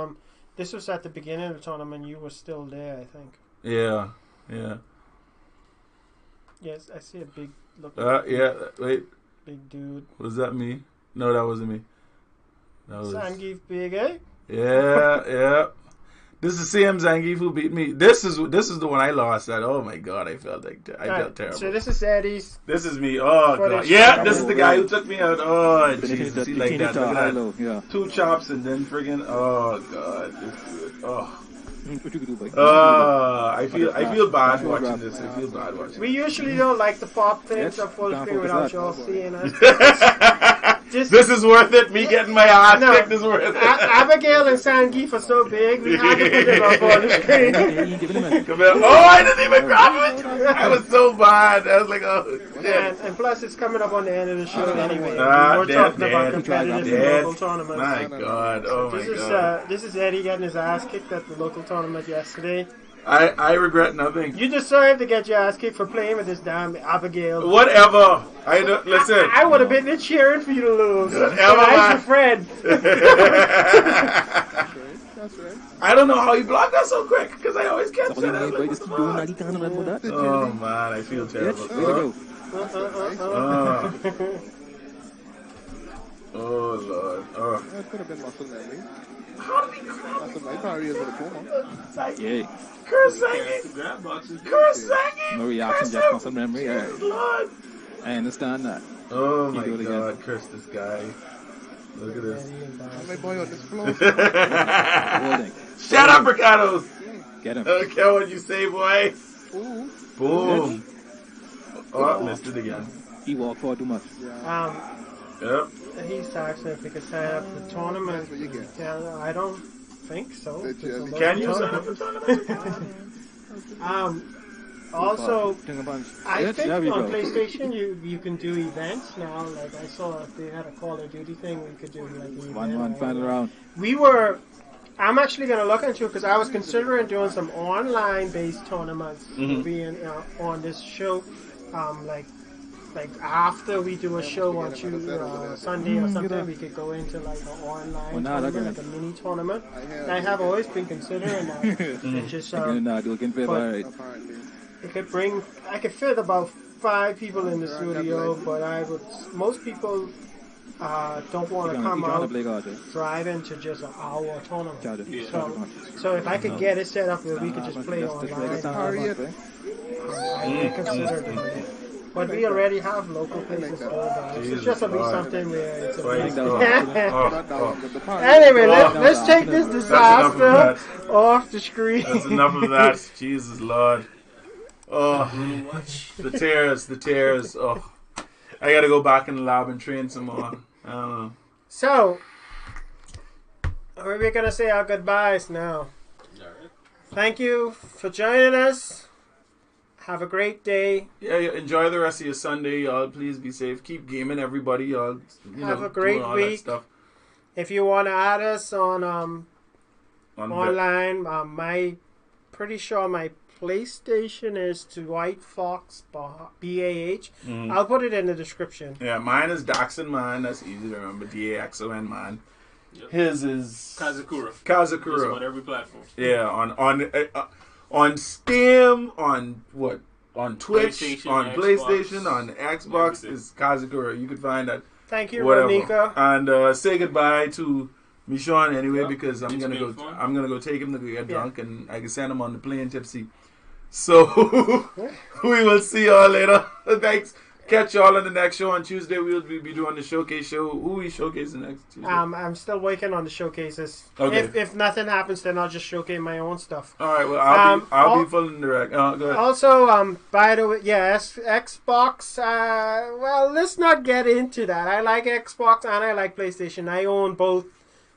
this was at the beginning of the tournament. You were still there, I think. Yeah. Yes, I see a big look. Yeah. Wait. Big dude. Was that me? No, that wasn't me. That was Zangief Big, eh? Yeah. This is CM Zangief who beat me. This is the one I lost at. Oh my god, I felt terrible. So this is Eddie's. This is me. Oh god. Yeah, this is the guy who took me out. Oh Jesus, he like that. Look at that. Yeah. 2 chops and then friggin' oh god, this good. Oh. I feel bad watching this. I feel bad watching. We usually don't like to pop things up full screen without y'all seeing us. This is worth it. Me getting my ass kicked is worth it. Abigail and Zangief are so big, we had to put them up on the screen. Come here. Oh, I didn't even grab it. I was so bad. I was like, oh shit. And plus, it's coming up on the end of the show anyway. We're talking about competitive local tournaments. My god. Oh my god. This is Eddie getting his ass kicked at the local tournament yesterday. I regret nothing. You deserve to get your ass kicked for playing with this damn Abigail. Whatever. Listen. I would have been there cheering for you to lose. Whatever, I'm your friend. That's right. I don't know how he blocked that so quick because I always catch that. Oh man, I feel terrible. Oh Lord. Oh. That could have been muscle memory. How did he grab That's a nice area for the coma. Yeah. Curse Zangief! No reaction, just muscle memory. Yeah. Lord. I understand that. Oh my god, curse this guy. Look at this. My boy on this floor. Shut up, Ricardos! Get him. I don't care what you say, boy. Ooh. Boom. Oh, missed it again. He walked forward too much. Yep. He's asking if we could sign up for the tournament. Yeah, I don't think so. Can you sign up for the tournament? Also, I think on PlayStation you can do events now. Like I saw if they had a Call of Duty thing, we could do like an event. Final round. I'm actually going to look into it because I was considering doing some online-based tournaments being on this show. Like after we do a show on Sunday or something, we could go into like an online tournament, like a mini tournament. I have always been considering that. It's just I could fit about 5 people in the studio, but most people don't want to come out driving to just an hour tournament. So if I could get it set up where we could just play online, I would consider it. But we already have local places to go. It's just to be something where it's Anyway, let's take this disaster off the screen. That's enough of that. Jesus Lord. Oh, the tears. Oh, I gotta go back in the lab and train some more. I don't know. So, we're gonna say our goodbyes now. Thank you for joining us. Have a great day. Yeah, enjoy the rest of your Sunday, y'all. Please be safe. Keep gaming, everybody, y'all. Have a great week. If you want to add us on online, pretty sure my PlayStation is Dwight Fox BAH. I'll put it in the description. Yeah, mine is Daxon Man. That's easy to remember. DAXON Man. Yep. His is Kazakura. Kazakura. On every platform. Yeah, on Steam, on what? on Twitch, PlayStation, on Xbox, PlayStation, on Xbox everything. is Kazakura. You can find that. Thank you, Whatever. Ronika. And say goodbye to Michonne anyway, Yeah, because I'm it's gonna been go. fun. I'm gonna go take him to go get Yeah. drunk, and I can send him on the plane tipsy. So we will see y'all later. Thanks. Catch y'all on the next show on Tuesday. We'll be doing the showcase show. Who we showcasing next Tuesday? I'm still working on the showcases. Okay. If nothing happens, then I'll just showcase my own stuff. All right. Well, I'll be full and direct. Go ahead. Also, by the way, Xbox. Well, let's not get into that. I like Xbox and I like PlayStation. I own both.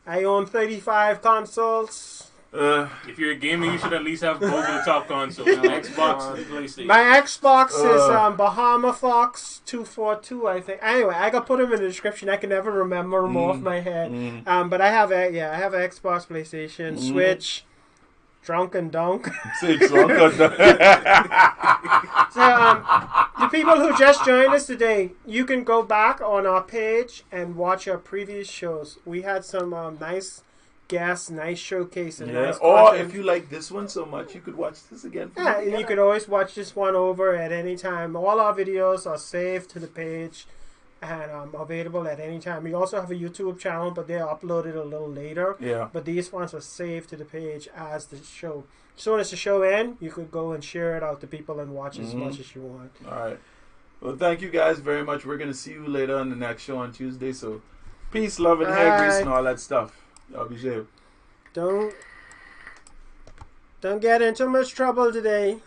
I own 35 consoles. If you're a gamer, you should at least have both of the top consoles, Xbox and PlayStation. My Xbox is Bahama Fox 242, I think. Anyway, I got put them in the description. I can never remember them off my head. But I have an Xbox, PlayStation, Switch, Drunk and Dunk. Say drunk and dunk. So, the people who just joined us today, you can go back on our page and watch our previous shows. We had some nice guests, nice showcase, and nice Or content. if you like this one so much, you could watch this again. Yeah, and you could always watch this one over at any time. All our videos are saved to the page and available at any time. We also have a YouTube channel, but they're uploaded a little later. Yeah. But these ones are saved to the page as the show. As soon as the show ends, you could go and share it out to people and watch as much as you want. All right. Well, thank you guys very much. We're going to see you later on the next show on Tuesday. So, peace, love, and hair grease and all that stuff. Y'all be safe. Don't get in too much trouble today.